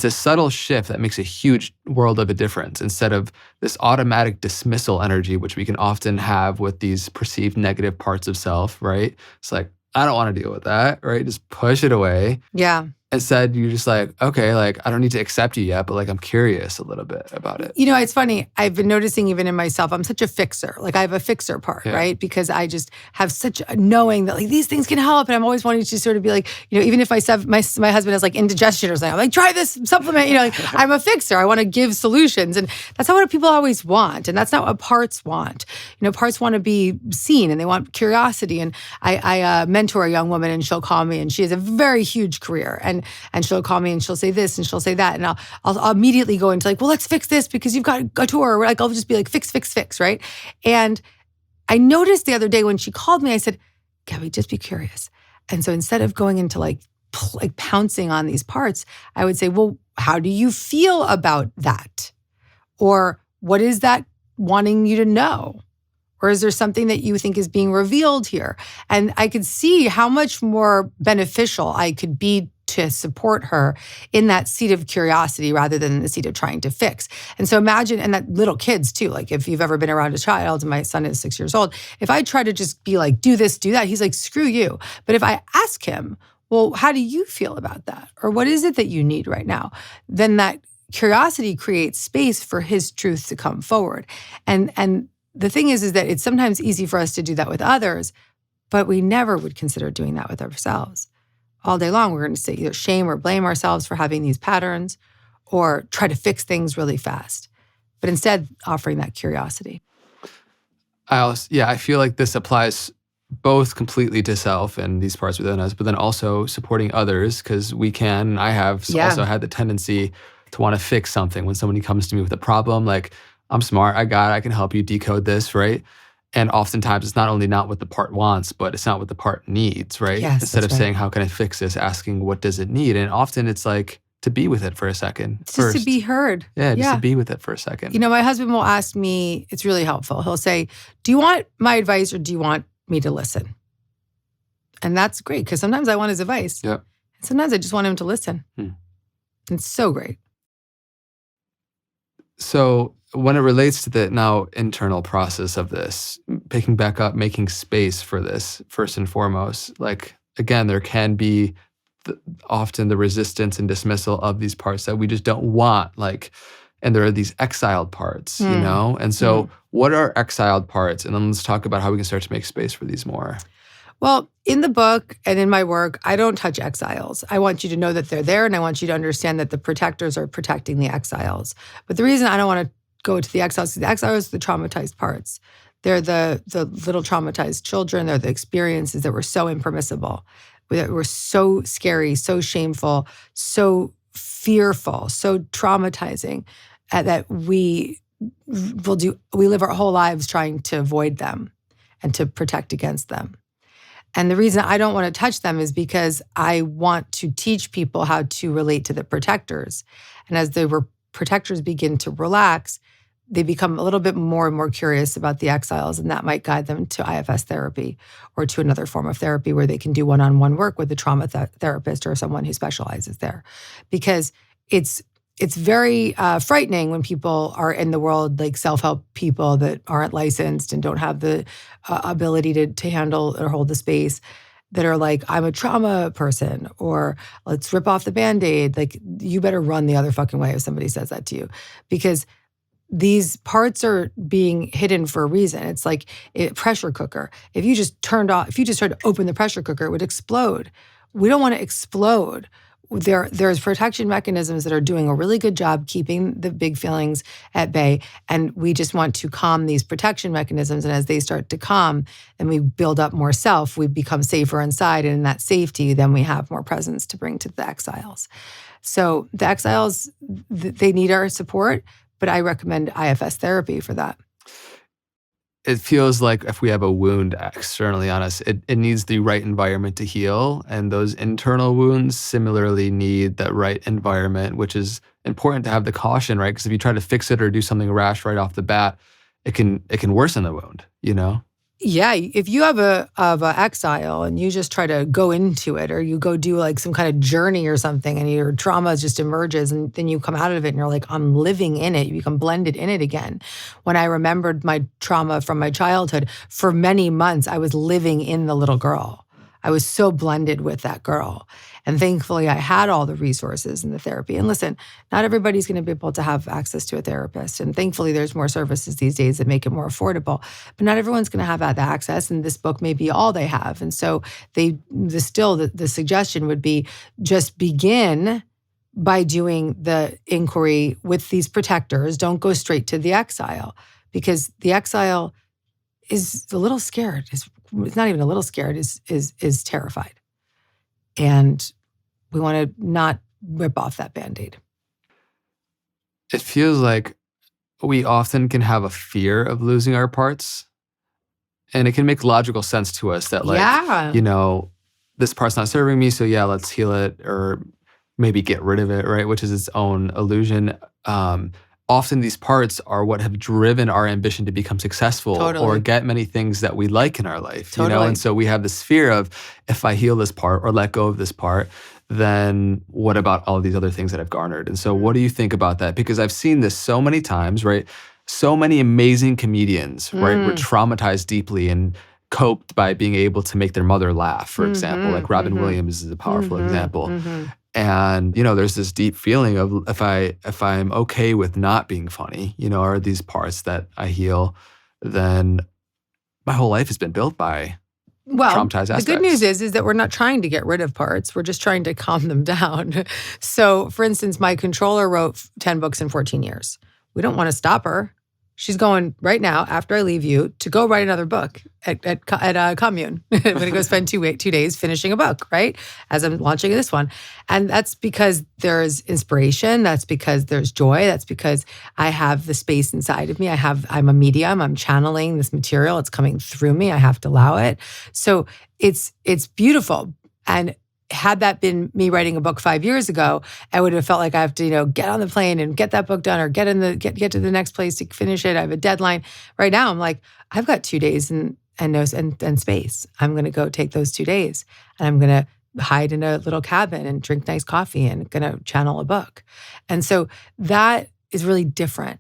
a subtle shift that makes a huge world of a difference instead of this automatic dismissal energy, which we can often have with these perceived negative parts of self, right? It's like, I don't want to deal with that, right? Just push it away. Yeah. Instead, you're just like, okay, like I don't need to accept you yet, but like I'm curious a little bit about it. It's funny. I've been noticing even in myself, I'm such a fixer. Like I have a fixer part, right? Because I just have such a knowing that like these things can help. And I'm always wanting to sort of be like, even if my husband has like indigestion or something, I'm like, try this supplement. Like I'm a fixer. I want to give solutions. And that's not what people always want. And that's not what parts want. Parts want to be seen and they want curiosity. And I mentor a young woman and she'll call me and she has a very huge career. And she'll call me and she'll say this and she'll say that. And I'll immediately go into like, well, let's fix this because you've got a tour. Like I'll just be like, fix, right? And I noticed the other day when she called me, I said, Gabby, just be curious. And so instead of going into like pouncing on these parts, I would say, well, how do you feel about that? Or what is that wanting you to know? Or is there something that you think is being revealed here? And I could see how much more beneficial I could be to support her in that seat of curiosity rather than the seat of trying to fix. And so imagine, and that little kids too, like if you've ever been around a child, and my son is 6 years old, if I try to just be like, do this, do that, he's like, screw you. But if I ask him, well, how do you feel about that? Or what is it that you need right now? Then that curiosity creates space for his truth to come forward. And the thing is that it's sometimes easy for us to do that with others, but we never would consider doing that with ourselves. All day long, we're going to say either shame or blame ourselves for having these patterns or try to fix things really fast. But instead, offering that curiosity. I feel like this applies both completely to self and these parts within us, but then also supporting others because we can, and I have also had the tendency to want to fix something when somebody comes to me with a problem, like, I'm smart, I can help you decode this, right? And oftentimes it's not only not what the part wants, but it's not what the part needs, right? Yes, Instead of right. saying, how can I fix this? Asking, what does it need? And often it's like to be with it for a second. Just to be heard. Yeah, just to be with it for a second. My husband will ask me, it's really helpful. He'll say, do you want my advice or do you want me to listen? And that's great because sometimes I want his advice. Yeah. Sometimes I just want him to listen. It's so great. So when it relates to the now internal process of this, picking back up, making space for this, first and foremost, like, again, there can be often the resistance and dismissal of these parts that we just don't want, like, and there are these exiled parts, And so what are exiled parts? And then let's talk about how we can start to make space for these more. Well, in the book and in my work, I don't touch exiles. I want you to know that they're there, and I want you to understand that the protectors are protecting the exiles. But the reason I don't want to go to the exiles is the exiles are the traumatized parts. They're the little traumatized children. They're the experiences that were so impermissible, that were so scary, so shameful, so fearful, so traumatizing, that we live our whole lives trying to avoid them and to protect against them. And the reason I don't want to touch them is because I want to teach people how to relate to the protectors. And as the protectors begin to relax, they become a little bit more and more curious about the exiles, and that might guide them to IFS therapy or to another form of therapy where they can do one-on-one work with a trauma therapist or someone who specializes there. Because it's very frightening when people are in the world, like self-help people that aren't licensed and don't have the ability to handle or hold the space, that are like, I'm a trauma person, or let's rip off the Band-Aid. Like, you better run the other fucking way if somebody says that to you, because these parts are being hidden for a reason. It's like a pressure cooker. If you just tried to open the pressure cooker, it would explode. We don't want to explode. There's protection mechanisms that are doing a really good job keeping the big feelings at bay. And we just want to calm these protection mechanisms. And as they start to calm and we build up more self, we become safer inside. And in that safety, then we have more presence to bring to the exiles. So the exiles, they need our support, but I recommend IFS therapy for that. It feels like if we have a wound externally on us, it needs the right environment to heal. And those internal wounds similarly need that right environment, which is important to have the caution, right? Because if you try to fix it or do something rash right off the bat, it can worsen the wound, you know? Yeah, if you have a exile and you just try to go into it, or you go do like some kind of journey or something, and your trauma just emerges, and then you come out of it and you're like, I'm living in it. You become blended in it again. When I remembered my trauma from my childhood, for many months, I was living in the little girl. I was so blended with that girl. And thankfully, I had all the resources and the therapy. And listen, not everybody's going to be able to have access to a therapist. And thankfully, there's more services these days that make it more affordable. But not everyone's going to have that access. And this book may be all they have. And so the suggestion would be just begin by doing the inquiry with these protectors. Don't go straight to the exile, because the exile is a little scared. It's not even a little scared, is terrified. And we want to not rip off that Band-Aid. It feels like we often can have a fear of losing our parts. And it can make logical sense to us that, like, you know, this part's not serving me, so yeah, let's heal it, or maybe get rid of it, right? Which is its own illusion. Often these parts are what have driven our ambition to become successful or get many things that we like in our life, you know? And so we have this fear of, if I heal this part or let go of this part, then what about all of these other things that I've garnered? And so what do you think about that? Because I've seen this so many times, right? So many amazing comedians, right, were traumatized deeply and coped by being able to make their mother laugh, for example. Like Robin Williams is a powerful example. And, you know, there's this deep feeling of, if I'm okay with not being funny, you know, or these parts that I heal, then my whole life has been built by traumatized aspects. The good news is that we're not trying to get rid of parts. We're just trying to calm them down. So, for instance, my controller wrote 10 books in 14 years. We don't want to stop her. She's going right now, after I leave you, to go write another book at Commune. I'm going to go spend 2 days finishing a book, right? As I'm launching this one. And that's because there's inspiration. That's because there's joy. That's because I have the space inside of me. I'm a medium. I'm channeling this material. It's coming through me. I have to allow it. So it's beautiful. And had that been me writing a book 5 years ago, I would have felt like I have to, you know, get on the plane and get that book done, or get to the next place to finish it. I have a deadline. Right now, I'm like, I've got 2 days and space. I'm going to go take those 2 days, and I'm going to hide in a little cabin and drink nice coffee and going to channel a book. And so that is really different.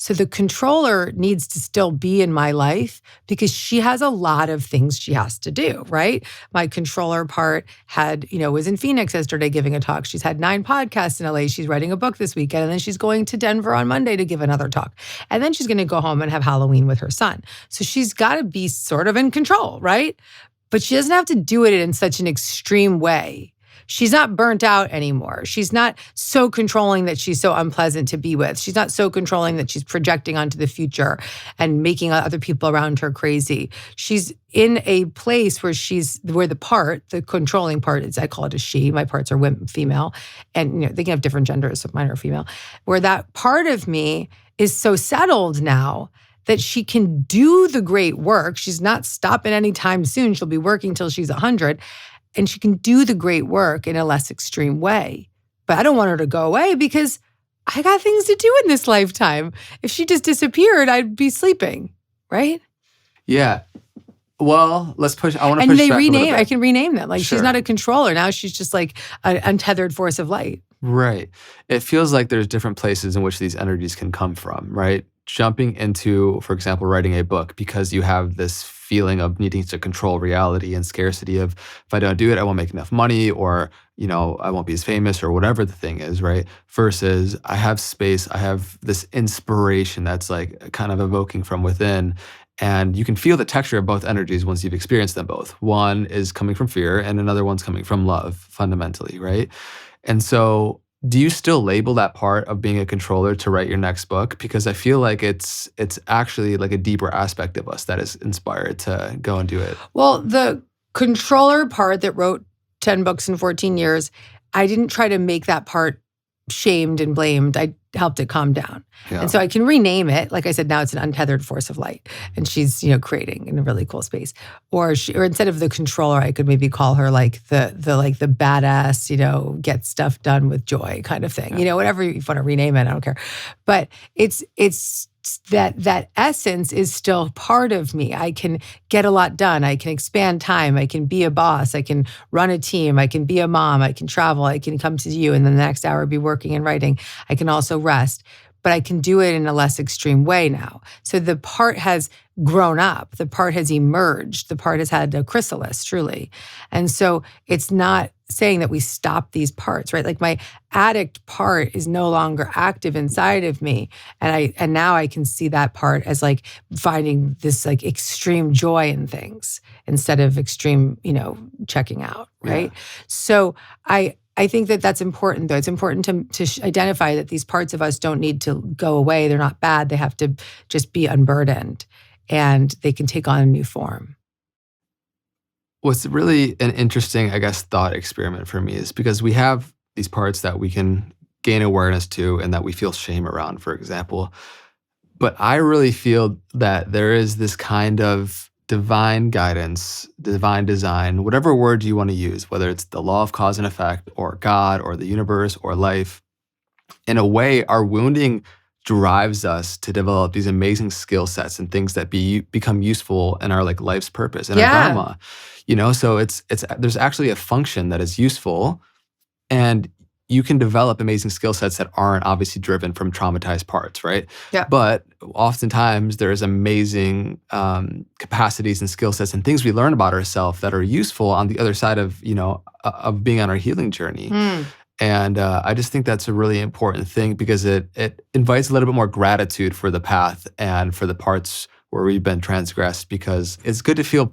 So the controller needs to still be in my life, because she has a lot of things she has to do, right? My controller part was in Phoenix yesterday giving a talk. She's had 9 podcasts in LA. She's writing a book this weekend. And then she's going to Denver on Monday to give another talk. And then she's going to go home and have Halloween with her son. So she's got to be sort of in control, right? But she doesn't have to do it in such an extreme way. She's not burnt out anymore. She's not so controlling that she's so unpleasant to be with. She's not so controlling that she's projecting onto the future and making other people around her crazy. She's in a place where the controlling part is, I call it a she. My parts are female, and you know, they can have different genders, so mine are female. Where that part of me is so settled now that she can do the great work. She's not stopping anytime soon. She'll be working till she's 100. And she can do the great work in a less extreme way. But I don't want her to go away, because I got things to do in this lifetime. If she just disappeared, I'd be sleeping, right? Yeah. Well, let's push. I want to push back a little bit. I can rename them. Like, Sure. She's not a controller. Now she's just like an untethered force of light. Right. It feels like there's different places in which these energies can come from, right? jumping into, for example, writing a book because you have this feeling of needing to control reality and scarcity of, if I don't do it, I won't make enough money, or, I won't be as famous, or whatever the thing is, right? Versus I have space, I have this inspiration that's like kind of evoking from within. And you can feel the texture of both energies once you've experienced them both. One is coming from fear and another one's coming from love, fundamentally, right? And so do you still label that part of being a controller to write your next book? Because I feel like it's actually like a deeper aspect of us that is inspired to go and do it. Well, the controller part that wrote 10 books in 14 years, I didn't try to make that part shamed and blamed. I helped it calm down. Yeah. And so I can rename it. Like I said, now it's an untethered force of light. And she's, creating in a really cool space. Or instead of the controller, I could maybe call her like the badass, get stuff done with joy kind of thing. Yeah. Whatever you want to rename it, I don't care. But it's that essence is still part of me. I can get a lot done. I can expand time. I can be a boss. I can run a team. I can be a mom. I can travel. I can come to you and then the next hour be working and writing. I can also rest, but I can do it in a less extreme way now. So the part has grown up. The part has emerged. The part has had a chrysalis, truly. And so it's not saying that we stop these parts, right? Like my addict part is no longer active inside of me. And now I can see that part as like finding this like extreme joy in things instead of extreme, checking out, right? Yeah. So I think that that's important, though. It's important to identify that these parts of us don't need to go away. They're not bad. They have to just be unburdened, and they can take on a new form. What's really an interesting, thought experiment for me is because we have these parts that we can gain awareness to and that we feel shame around, for example. But I really feel that there is this kind of divine guidance, divine design, whatever word you want to use, whether it's the law of cause and effect or God or the universe or life. In a way, our wounding drives us to develop these amazing skill sets and things that become useful in our like life's purpose and our dharma. So it's there's actually a function that is useful, and you can develop amazing skill sets that aren't obviously driven from traumatized parts, right? Yeah. But oftentimes there's amazing capacities and skill sets and things we learn about ourselves that are useful on the other side of of being on our healing journey. And I just think that's a really important thing because it invites a little bit more gratitude for the path and for the parts where we've been transgressed, because it's good to feel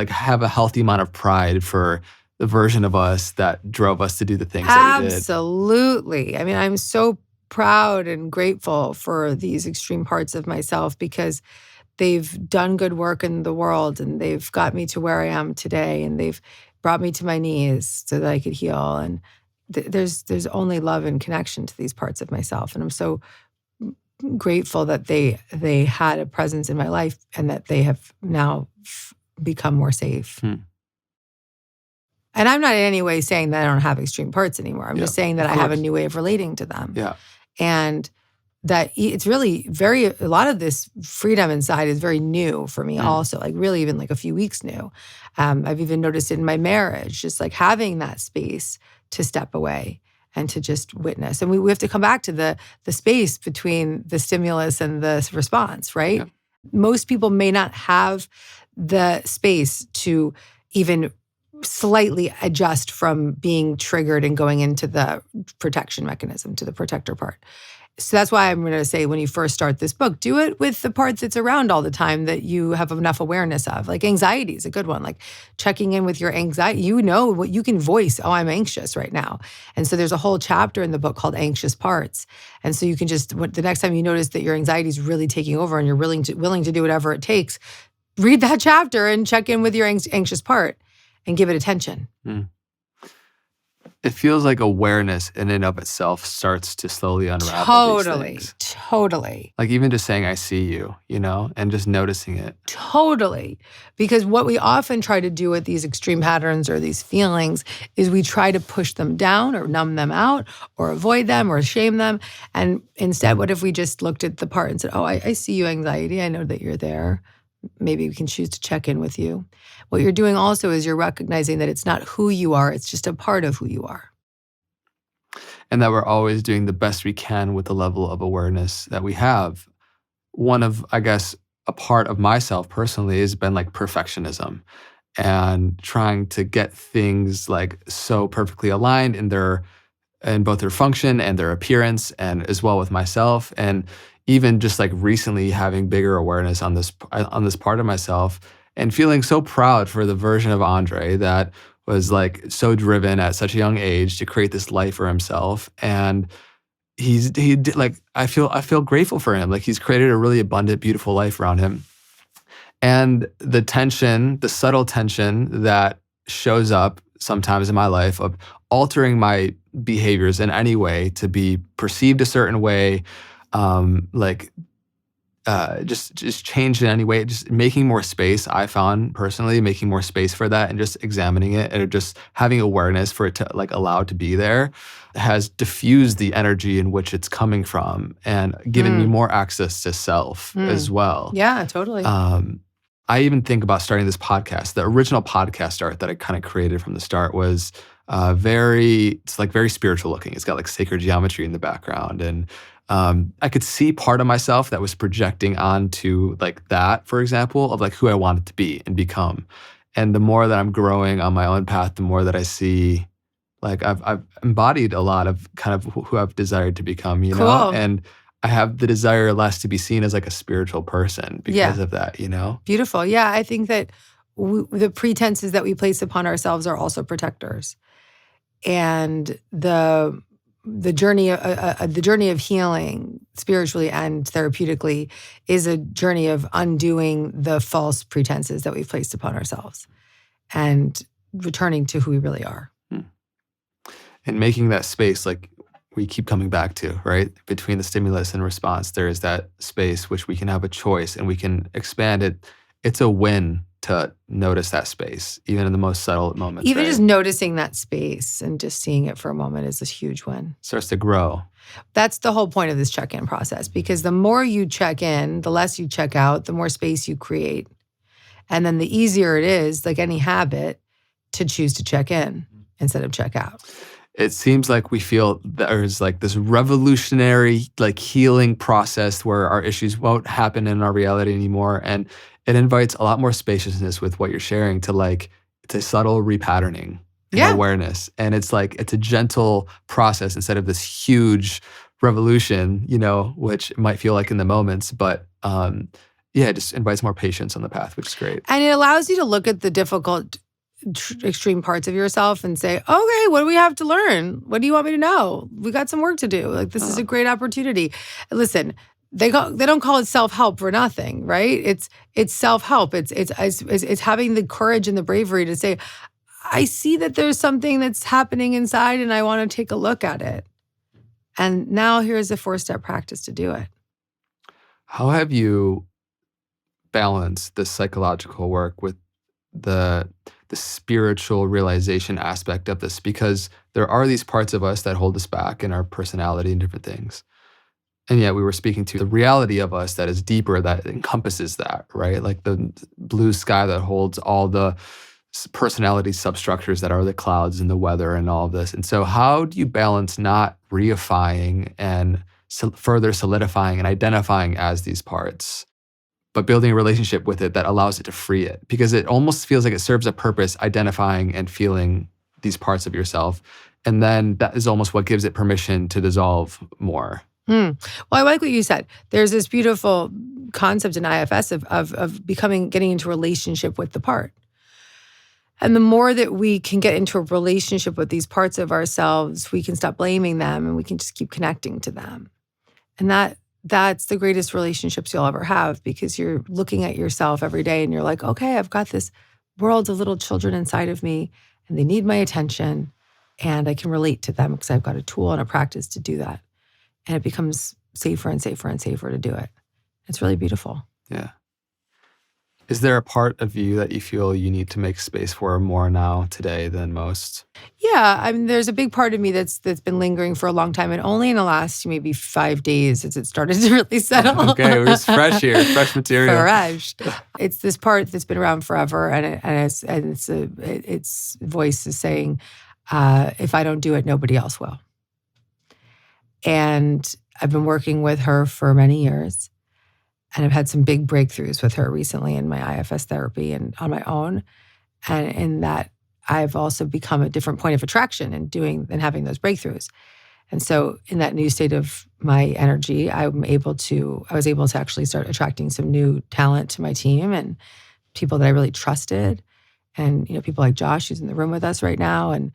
have a healthy amount of pride for the version of us that drove us to do the things that we did. Absolutely. I mean, I'm so proud and grateful for these extreme parts of myself because they've done good work in the world and they've got me to where I am today, and they've brought me to my knees so that I could heal. And there's only love and connection to these parts of myself. And I'm so grateful that they had a presence in my life and that they have now become more safe. And I'm not in any way saying that I don't have extreme parts anymore. I'm just saying that I have a new way of relating to them. Yeah. And that it's really a lot of this freedom inside is very new for me also, like really even like a few weeks new. I've even noticed it in my marriage, just like having that space to step away and to just witness. And we have to come back to the space between the stimulus and the response, right? Yeah. Most people may not have the space to even slightly adjust from being triggered and going into the protection mechanism, to the protector part. So that's why I'm going to say when you first start this book, do it with the part that's around all the time that you have enough awareness of. Like anxiety is a good one. Like checking in with your anxiety. What you can voice, oh, I'm anxious right now. And so there's a whole chapter in the book called Anxious Parts. And so you can just, the next time you notice that your anxiety is really taking over and you're willing to do whatever it takes, read that chapter and check in with your anxious part and give it attention. It feels like awareness in and of itself starts to slowly unravel these things. Totally. Like even just saying, I see you, and just noticing it. Totally. Because what we often try to do with these extreme patterns or these feelings is we try to push them down or numb them out or avoid them or shame them. And instead, what if we just looked at the part and said, oh, I see you, anxiety. I know that you're there. Maybe we can choose to check in with you. What you're doing also is you're recognizing that it's not who you are, it's just a part of who you are. And that we're always doing the best we can with the level of awareness that we have. one of, I guess, a part of myself personally has been like perfectionism and trying to get things like so perfectly aligned in both their function and their appearance, and as well with myself. And even just like recently having bigger awareness on this part of myself, and feeling so proud for the version of Andre that was like so driven at such a young age to create this life for himself. And like I feel grateful for him. Like he's created a really abundant, beautiful life around him. And the tension, the subtle tension that shows up sometimes in my life of altering my behaviors in any way to be perceived a certain way, like just change in any way, just making more space. I found personally making more space for that and just examining it and just having awareness for it to like allow it to be there has diffused the energy in which it's coming from and given me more access to self as well. Yeah, totally. I even think about starting this podcast. The original podcast art that I kind of created from the start was it's like very spiritual looking. It's got like sacred geometry in the background. And I could see part of myself that was projecting onto like that, for example, of like who I wanted to be and become. And the more that I'm growing on my own path, the more that I see like I've embodied a lot of kind of who I've desired to become, you know? And I have the desire less to be seen as like a spiritual person because of that, you know? Beautiful. Yeah, I think that the pretenses that we place upon ourselves are also protectors. And the journey of healing spiritually and therapeutically is a journey of undoing the false pretenses that we've placed upon ourselves and returning to who we really are. And making that space like we keep coming back to, right? Between the stimulus and response, there is that space which we can have a choice and we can expand it. It's a win to notice that space, even in the most subtle moments. Even right? just noticing that space and just seeing it for a moment is a huge win. Starts to grow. That's the whole point of this check-in process, because the more you check in, the less you check out, the more space you create. And then the easier it is, like any habit, to choose to check in instead of check out. It seems like we feel there's like this revolutionary like healing process where our issues won't happen in our reality anymore. And it invites a lot more spaciousness with what you're sharing to like, it's a subtle repatterning and awareness. And it's like, it's a gentle process instead of this huge revolution, you know, which might feel like in the moments, but it just invites more patience on the path, which is great. And it allows you to look at the difficult extreme parts of yourself and say, okay, what do we have to learn? What do you want me to know? We got some work to do. Like, this is a great opportunity. Listen, they don't call it self-help for nothing, right? It's self-help. It's having the courage and the bravery to say, I see that there's something that's happening inside and I want to take a look at it. And now here's a 4-step practice to do it. How have you balanced this psychological work with the spiritual realization aspect of this? Because there are these parts of us that hold us back in our personality and different things. And yet we were speaking to the reality of us that is deeper, that encompasses that, right? Like the blue sky that holds all the personality substructures that are the clouds and the weather and all of this. And so how do you balance not reifying and further solidifying and identifying as these parts, but building a relationship with it that allows it to free it? Because it almost feels like it serves a purpose, identifying and feeling these parts of yourself. And then that is almost what gives it permission to dissolve more. Well, I like what you said. There's this beautiful concept in IFS of getting into a relationship with the part. And the more that we can get into a relationship with these parts of ourselves, we can stop blaming them and we can just keep connecting to them. And that's the greatest relationships you'll ever have, because you're looking at yourself every day and you're like, okay, I've got this world of little children inside of me and they need my attention and I can relate to them because I've got a tool and a practice to do that. And it becomes safer and safer and safer to do it. It's really beautiful. Yeah. Is there a part of you that you feel you need to make space for more now today than most? Yeah, I mean, there's a big part of me that's been lingering for a long time, and only in the last maybe 5 days has it started to really settle. Okay, we're just fresh here, fresh material. Fresh. It's this part that's been around forever, and its voice is saying, "If I don't do it, nobody else will." And I've been working with her for many years, And I've had some big breakthroughs with her recently in my IFS therapy and on my own. And in that, I've also become a different point of attraction in doing and having those breakthroughs. And so in that new state of my energy, I was able to actually start attracting some new talent to my team and people that I really trusted. And, people like Josh, who's in the room with us right now. And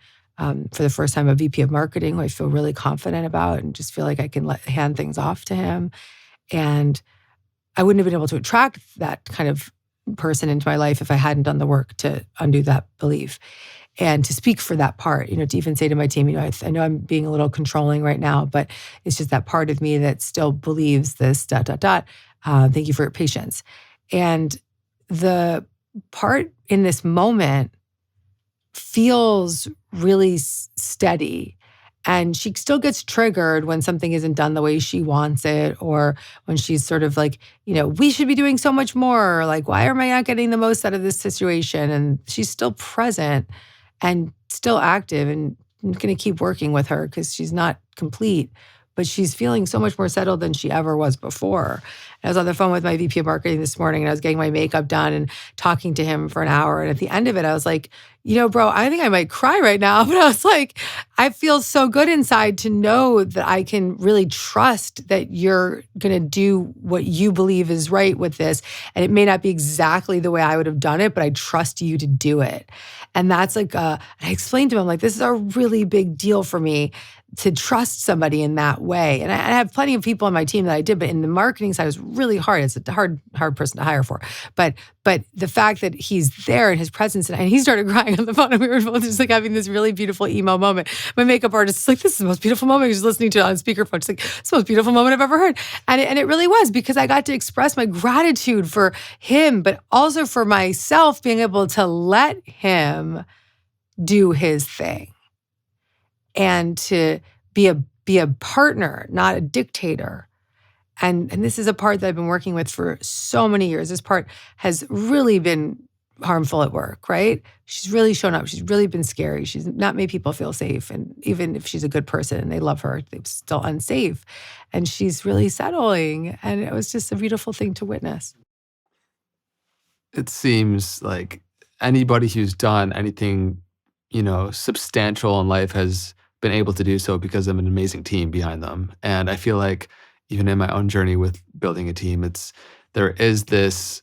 for the first time, a VP of marketing who I feel really confident about and just feel like I can hand things off to him. And I wouldn't have been able to attract that kind of person into my life if I hadn't done the work to undo that belief and to speak for that part, to even say to my team, I know I'm being a little controlling right now, but it's just that part of me that still believes this, ... Thank you for your patience. And the part in this moment feels really steady. And she still gets triggered when something isn't done the way she wants it, or when she's sort of like, we should be doing so much more. Or like, why am I not getting the most out of this situation? And she's still present and still active, and I'm going to keep working with her because she's not complete, but she's feeling so much more settled than she ever was before. I was on the phone with my VP of marketing this morning, and I was getting my makeup done and talking to him for an hour. And at the end of it, I was like, bro, I think I might cry right now. But I was like, I feel so good inside to know that I can really trust that you're going to do what you believe is right with this. And it may not be exactly the way I would have done it, but I trust you to do it. And that's like, I explained to him, like, this is a really big deal for me to trust somebody in that way. And I have plenty of people on my team that I did, but in the marketing side, it was really hard. It's a hard person to hire for. But the fact that he's there and his presence, and he started crying on the phone, and we were both just like having this really beautiful emo moment. My makeup artist is like, this is the most beautiful moment. She's listening to it on speakerphone. She's like, it's the most beautiful moment I've ever heard. And it really was, because I got to express my gratitude for him, but also for myself, being able to let him do his thing. And to be a partner, not a dictator. And this is a part that I've been working with for so many years. This part has really been harmful at work, right? She's really shown up. She's really been scary. She's not made people feel safe. And even if she's a good person and they love her, they're still unsafe. And she's really settling. And it was just a beautiful thing to witness. It seems like anybody who's done anything, substantial in life has been able to do so because of an amazing team behind them. And I feel like even in my own journey with building a team, there is this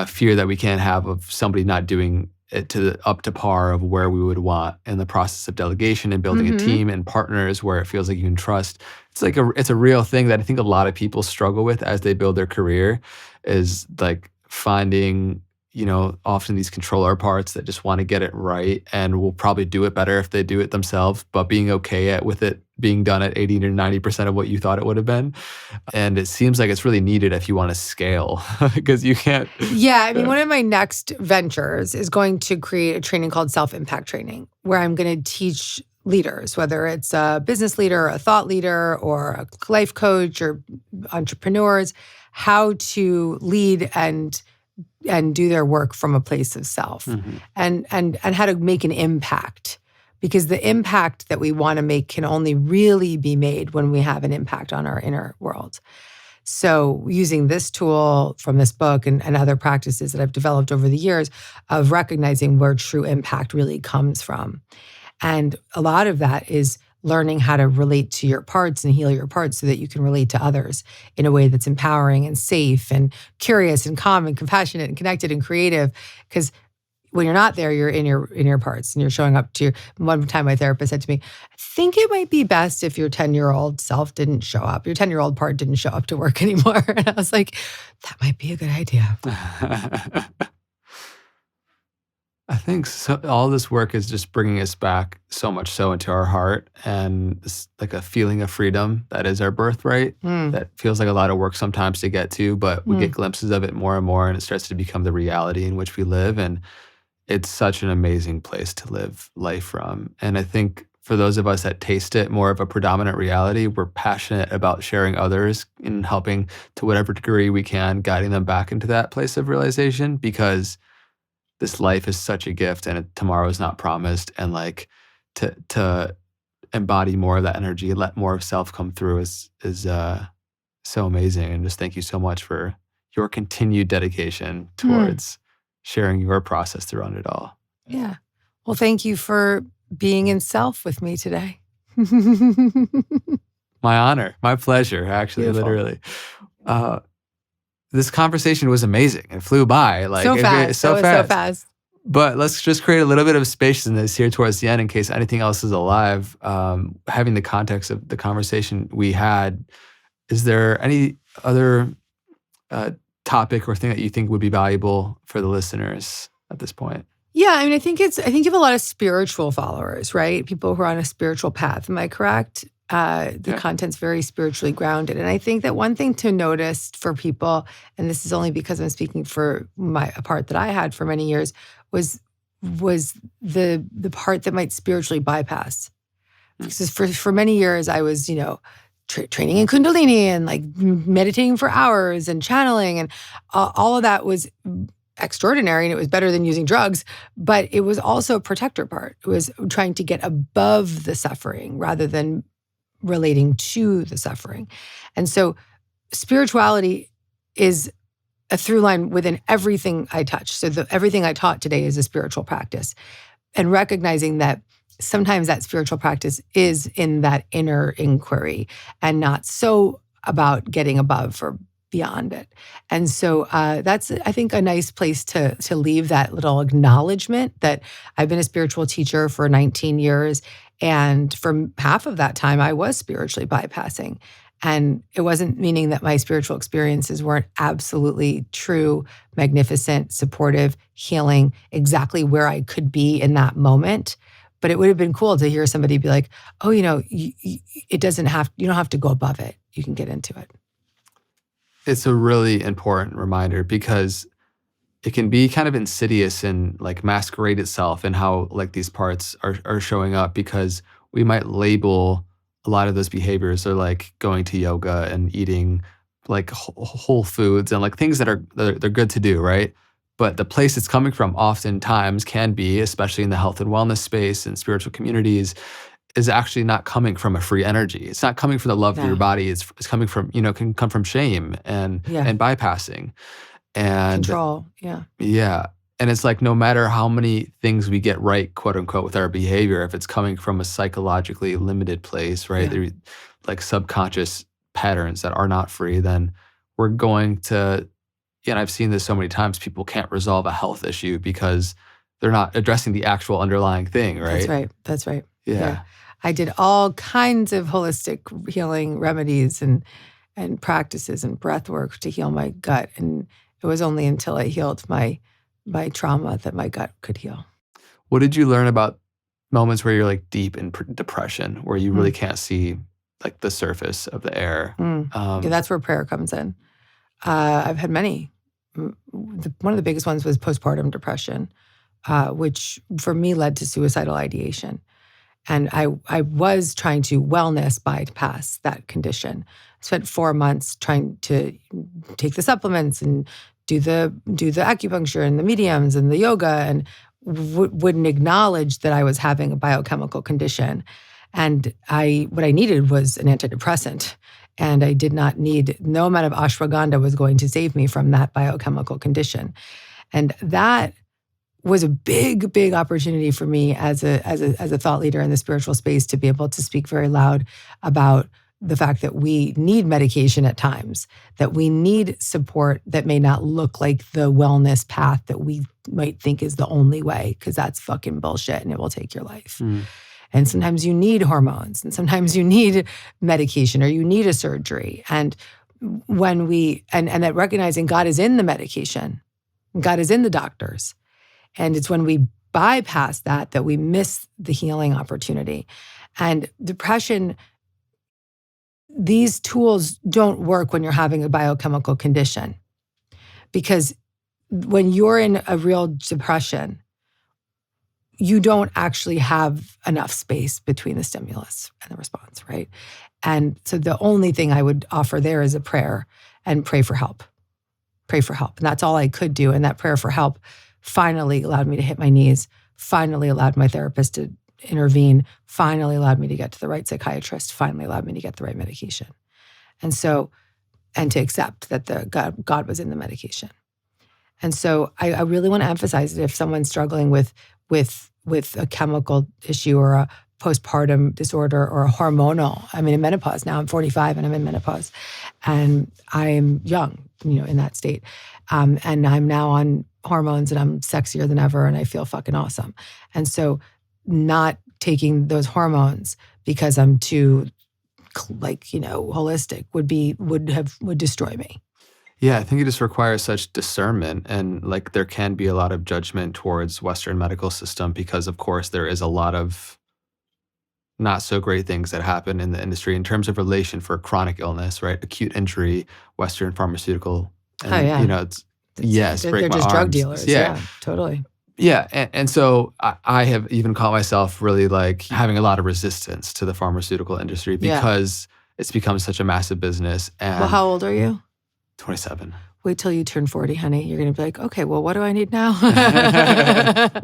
fear that we can't have of somebody not doing it up to par of where we would want in the process of delegation and building a team and partners where it feels like you can trust. It's a real thing that I think a lot of people struggle with as they build their career, is like finding often these controller parts that just want to get it right and will probably do it better if they do it themselves, but being okay with it being done at 80 to 90% of what you thought it would have been. And it seems like it's really needed if you want to scale, because you can't. Yeah, I mean, one of my next ventures is going to create a training called Self-Impact Training, where I'm going to teach leaders, whether it's a business leader, or a thought leader, or a life coach, or entrepreneurs, how to lead and do their work from a place of self, and how to make an impact. Because the impact that we want to make can only really be made when we have an impact on our inner world. So using this tool from this book and other practices that I've developed over the years of recognizing where true impact really comes from. And a lot of that is learning how to relate to your parts and heal your parts so that you can relate to others in a way that's empowering and safe and curious and calm and compassionate and connected and creative. Because when you're not there, you're in your parts and you're showing up to your. One time my therapist said to me, I think it might be best if your 10-year-old self didn't show up. Your 10-year-old part didn't show up to work anymore. And I was like, that might be a good idea. I think all this work is just bringing us back so much so into our heart, and this, like a feeling of freedom that is our birthright. That feels like a lot of work sometimes to get to, but we get glimpses of it more and more, and it starts to become the reality in which we live. And it's such an amazing place to live life from. And I think for those of us that taste it more of a predominant reality, we're passionate about sharing others and helping to whatever degree we can, guiding them back into that place of realization, because this life is such a gift and tomorrow is not promised. And like to embody more of that energy, let more of self come through is so amazing. And just thank you so much for your continued dedication towards sharing your process throughout it all. Yeah. Well, thank you for being in self with me today. My honor, my pleasure, actually, Beautiful. literally. This conversation was amazing. It flew by. Like So fast. so That was so fast. fast. But let's just create a little bit of spaciousness here towards the end in case anything else is alive. Having the context of the conversation we had, is there any other topic or thing that you think would be valuable for the listeners at this point? Yeah, I mean, I think you have a lot of spiritual followers, right? People who are on a spiritual path. Am I correct? The content's very spiritually grounded. And I think that one thing to notice for people, and this is only because I'm speaking for a part that I had for many years, was the part that might spiritually bypass. Because for many years I was, training in Kundalini and like meditating for hours and channeling, and all of that was extraordinary, and it was better than using drugs, but it was also a protector part. It was trying to get above the suffering rather than relating to the suffering. And so spirituality is a through line within everything I touch. So everything I taught today is a spiritual practice. And recognizing that sometimes that spiritual practice is in that inner inquiry and not so about getting above or beyond it. And so that's, I think, a nice place to leave that little acknowledgement that I've been a spiritual teacher for 19 years. And for half of that time, I was spiritually bypassing. And it wasn't meaning that my spiritual experiences weren't absolutely true, magnificent, supportive, healing, exactly where I could be in that moment. But it would have been cool to hear somebody be like, oh, you don't have to go above it. You can get into it. It's a really important reminder because it can be kind of insidious and like masquerade itself in how like these parts are showing up, because we might label a lot of those behaviors are like going to yoga and eating like whole foods and like things that they're good to do, right? But the place it's coming from oftentimes can be, especially in the health and wellness space and spiritual communities, is actually not coming from a free energy. It's not coming from the love of your body. It's coming from, can come from shame and bypassing. And control. Yeah. Yeah. And it's like, no matter how many things we get right, quote unquote, with our behavior, if it's coming from a psychologically limited place, right? They're like subconscious patterns that are not free, then we're going to, and I've seen this so many times, people can't resolve a health issue because they're not addressing the actual underlying thing, right? That's right. Yeah. I did all kinds of holistic healing remedies and practices and breath work to heal my gut. And it was only until I healed my trauma that my gut could heal. What did you learn about moments where you're like deep in depression, where you really can't see like the surface of the air? That's where prayer comes in. I've had many. One of the biggest ones was postpartum depression, which for me led to suicidal ideation. And I was trying to wellness bypass that condition. I spent 4 months trying to take the supplements and do the acupuncture and the mediums and the yoga, and wouldn't acknowledge that I was having a biochemical condition. And what I needed was an antidepressant. And I did not need, no amount of ashwagandha was going to save me from that biochemical condition. And that was a big, big opportunity for me as a thought leader in the spiritual space to be able to speak very loud about the fact that we need medication at times, that we need support that may not look like the wellness path that we might think is the only way, because that's fucking bullshit and it will take your life. And sometimes you need hormones, and sometimes you need medication, or you need a surgery. And when and that recognizing God is in the medication, God is in the doctors. And it's when we bypass that we miss the healing opportunity. And depression, these tools don't work when you're having a biochemical condition. Because when you're in a real depression, you don't actually have enough space between the stimulus and the response, right? And so the only thing I would offer there is a prayer, and pray for help. Pray for help. And that's all I could do. And that prayer for help finally allowed me to hit my knees, finally allowed my therapist to intervene, finally allowed me to get to the right psychiatrist, finally allowed me to get the right medication. And so and to accept that God was in the medication. And so I really want to emphasize that if someone's struggling with a chemical issue or a postpartum disorder or a hormonal, I'm in menopause now, I'm 45 and I'm in menopause, and I'm young, in that state. And I'm now on hormones and I'm sexier than ever and I feel fucking awesome. And so not taking those hormones because I'm too holistic would destroy me. Yeah, I think it just requires such discernment, and like there can be a lot of judgment towards Western medical system because, of course, there is a lot of not so great things that happen in the industry in terms of relation for chronic illness, right? Acute injury, Western pharmaceutical, and they're just drug dealers. Yeah, totally. Yeah, and so I have even caught myself really like having a lot of resistance to the pharmaceutical industry because it's become such a massive business. And well, how old are you? 27. Wait till you turn 40, honey. You're going to be like, okay, well, what do I need now?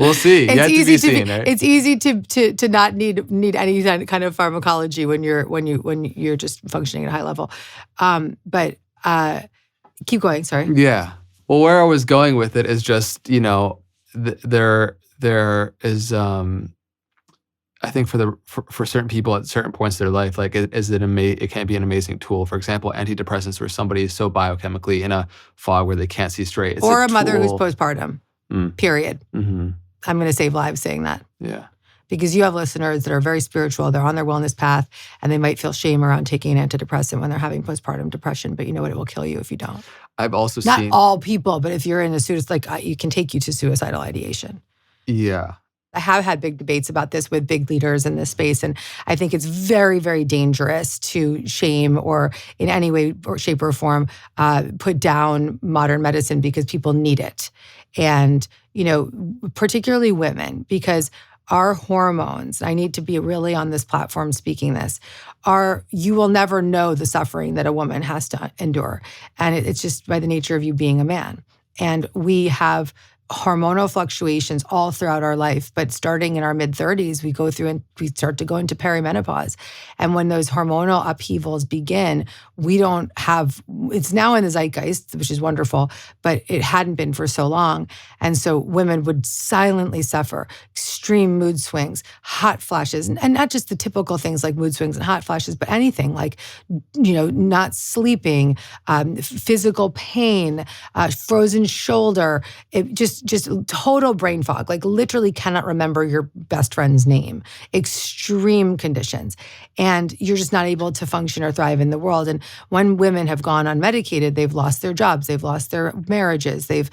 We'll see. Yet to be seen, right? It's easy to not need any kind of pharmacology when you're just functioning at a high level. But keep going. Sorry. Yeah. Well, where I was going with it is just, there is I think for certain people at certain points in their life, like it can be an amazing tool. For example, antidepressants, where somebody is so biochemically in a fog where they can't see straight. It's or a mother who's postpartum. Period. Mm-hmm. I'm going to save lives saying that. Yeah. Because you have listeners that are very spiritual, they're on their wellness path, and they might feel shame around taking an antidepressant when they're having postpartum depression. But you know what? It will kill you if you don't. I've also not seen all people, but if you're in it can take you to suicidal ideation. Yeah. I have had big debates about this with big leaders in this space, and I think it's very, very dangerous to shame or in any way or shape or form put down modern medicine because people need it. And, particularly women, because our hormones, I need to be really on this platform speaking this, you will never know the suffering that a woman has to endure. And it's just by the nature of you being a man. And we have hormonal fluctuations all throughout our life, but starting in our mid-30s, we go through and we start to go into perimenopause. And when those hormonal upheavals begin, it's now in the zeitgeist, which is wonderful, but it hadn't been for so long. And so women would silently suffer extreme mood swings, hot flashes, and not just the typical things like mood swings and hot flashes, but anything like, not sleeping, physical pain, frozen shoulder, just total brain fog, like literally cannot remember your best friend's name, extreme conditions. And you're just not able to function or thrive in the world. And when women have gone unmedicated, they've lost their jobs, they've lost their marriages, their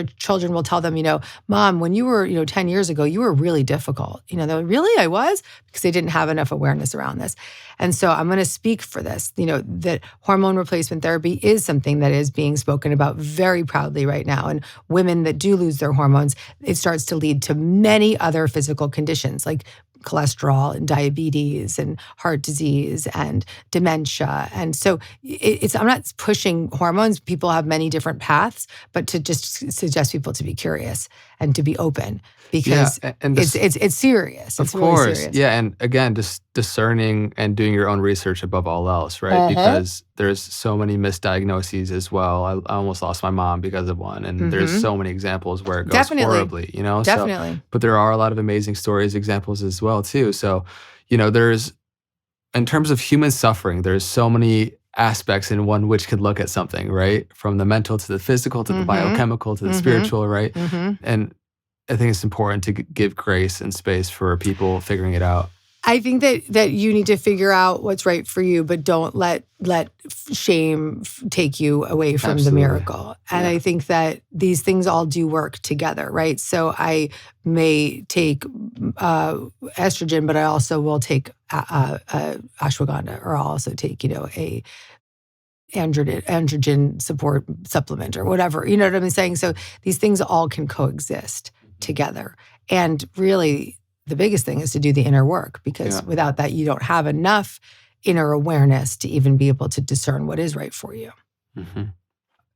children will tell them, Mom, when you were, 10 years ago, you were really difficult. Really I was? Because they didn't have enough awareness around this. And so I'm going to speak for this, that hormone replacement therapy is something that is being spoken about very proudly right now. And women that do lose their hormones, it starts to lead to many other physical conditions like cholesterol and diabetes and heart disease and dementia. And so I'm not pushing hormones. People have many different paths, but to just suggest people to be curious and to be open because it's serious. Of course. Really serious. Yeah. And again, just discerning and doing your own research above all else, right? Because there's so many misdiagnoses as well. I almost lost my mom because of one. And there's so many examples where it goes horribly, Definitely. So, but there are a lot of amazing stories, examples as well too. So, there's, in terms of human suffering, there's so many aspects in one which could look at something, right? From the mental to the physical to the biochemical to the spiritual, right? And I think it's important to give grace and space for people figuring it out. I think that you need to figure out what's right for you, but don't let shame take you away from the miracle. And I think that these things all do work together, right? So I may take estrogen, but I also will take ashwagandha, or I'll also take, a androgen support supplement or whatever. You know what I'm saying? So these things all can coexist together. And really, the biggest thing is to do the inner work, because without that, you don't have enough inner awareness to even be able to discern what is right for you.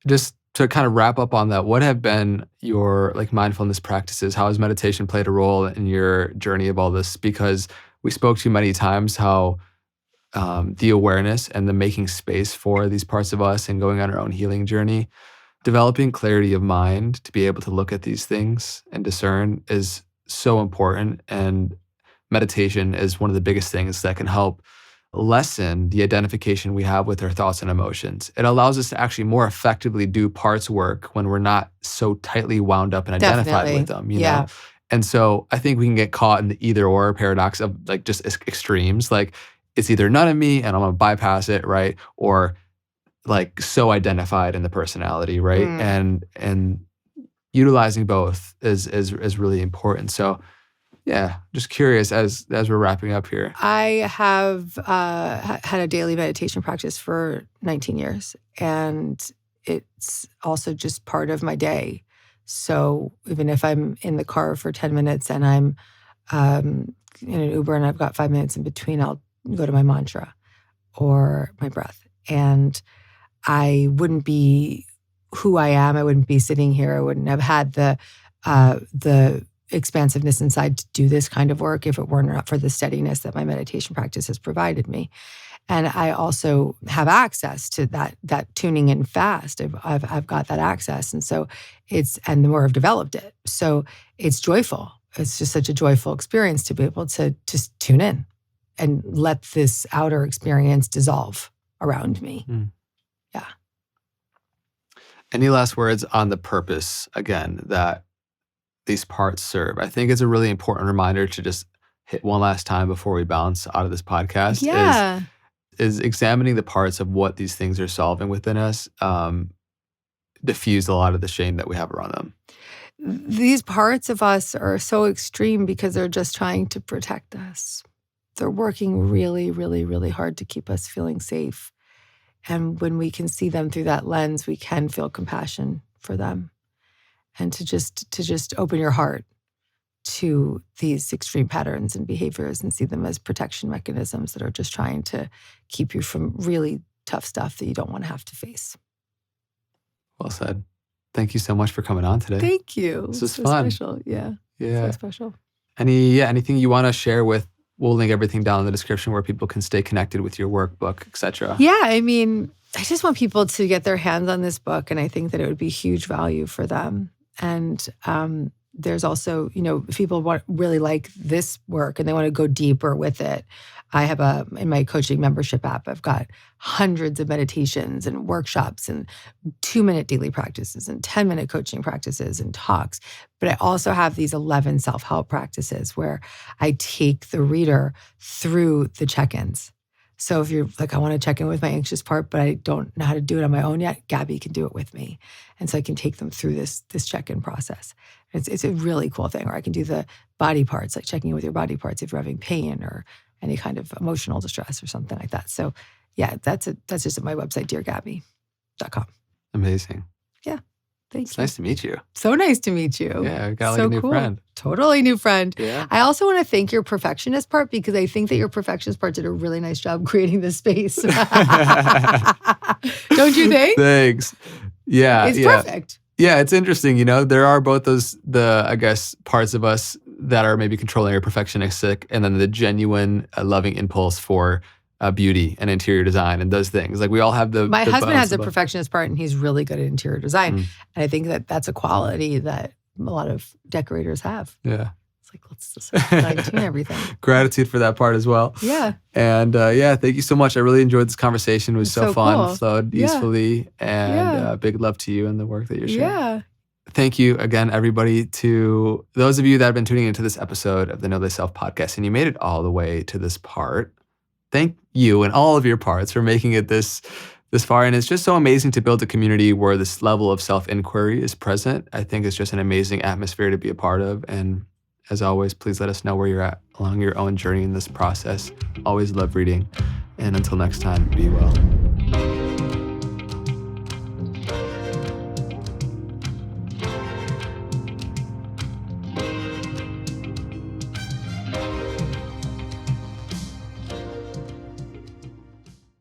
Just to kind of wrap up on that, what have been your mindfulness practices? How has meditation played a role in your journey of all this? Because we spoke to you many times how the awareness and the making space for these parts of us and going on our own healing journey, developing clarity of mind to be able to look at these things and discern is so important. And meditation is one of the biggest things that can help lessen the identification we have with our thoughts and emotions. It allows us to actually more effectively do parts work when we're not so tightly wound up and identified with them, you know? And so I think we can get caught in the either or paradox of like just extremes. Like it's either none of me and I'm gonna bypass it, right? Or like so identified in the personality, right? And utilizing both is really important. So yeah, just curious as we're wrapping up here. I have had a daily meditation practice for 19 years, and it's also just part of my day. So even if I'm in the car for 10 minutes and I'm in an Uber and I've got 5 minutes in between, I'll go to my mantra or my breath. And I wouldn't be who I am. I wouldn't be sitting here. I wouldn't have had the expansiveness inside to do this kind of work if it were not for the steadiness that my meditation practice has provided me. And I also have access to that tuning in fast. I've got that access, and so and the more I've developed it, so it's joyful. It's just such a joyful experience to be able to just tune in and let this outer experience dissolve around me. Yeah. Any last words on the purpose again that these parts serve? I think it's a really important reminder to just hit one last time before we bounce out of this podcast. Yeah. Is examining the parts of what these things are solving within us, diffuse a lot of the shame that we have around them. These parts of us are so extreme because they're just trying to protect us. They're working really, really, really hard to keep us feeling safe. And when we can see them through that lens, we can feel compassion for them. And to just open your heart to these extreme patterns and behaviors and see them as protection mechanisms that are just trying to keep you from really tough stuff that you don't want to have to face. Well said. Thank you so much for coming on today. Thank you. This was so fun. Special. Yeah. Yeah. So special. Anything you want to share with? We'll link everything down in the description where people can stay connected with your workbook, etc. Yeah, I mean, I just want people to get their hands on this book, and I think that it would be huge value for them. And there's also, if people really like this work and they want to go deeper with it, I have in my coaching membership app, I've got hundreds of meditations and workshops and 2-minute daily practices and 10-minute coaching practices and talks. But I also have these 11 self-help practices where I take the reader through the check-ins. So if you're like, I want to check in with my anxious part, but I don't know how to do it on my own yet, Gabby can do it with me. And so I can take them through this check-in process. It's a really cool thing. Or I can do the body parts, like checking in with your body parts if you're having pain or any kind of emotional distress or something like that. So yeah, that's just at my website, deargabby.com. Amazing. Yeah. Thank It's you. nice to meet you. So nice to meet you. Yeah, I got like so a new cool. friend. Totally new friend. Yeah. I also want to thank your perfectionist part because I think that your perfectionist part did a really nice job creating this space. Don't you think? Thanks. Yeah. It's perfect. Yeah, it's interesting. There are both I guess, parts of us that are maybe controlling or perfectionistic, and then the genuine loving impulse for beauty and interior design and those things. Like we all have My husband has a both. perfectionist part, and he's really good at interior design. And I think that that's a quality that a lot of decorators have. Yeah. It's like, let's just fine-tune everything. Gratitude for that part as well. Yeah. And thank you so much. I really enjoyed this conversation. It was so fun, cool. flowed easily, and big love to you and the work that you're sharing. Yeah. Thank you again, everybody, to those of you that have been tuning into this episode of the Know Thyself podcast, and you made it all the way to this part. Thank you and all of your parts for making it this far. And it's just so amazing to build a community where this level of self-inquiry is present. I think it's just an amazing atmosphere to be a part of. And as always, please let us know where you're at along your own journey in this process. Always love reading. And until next time, be well.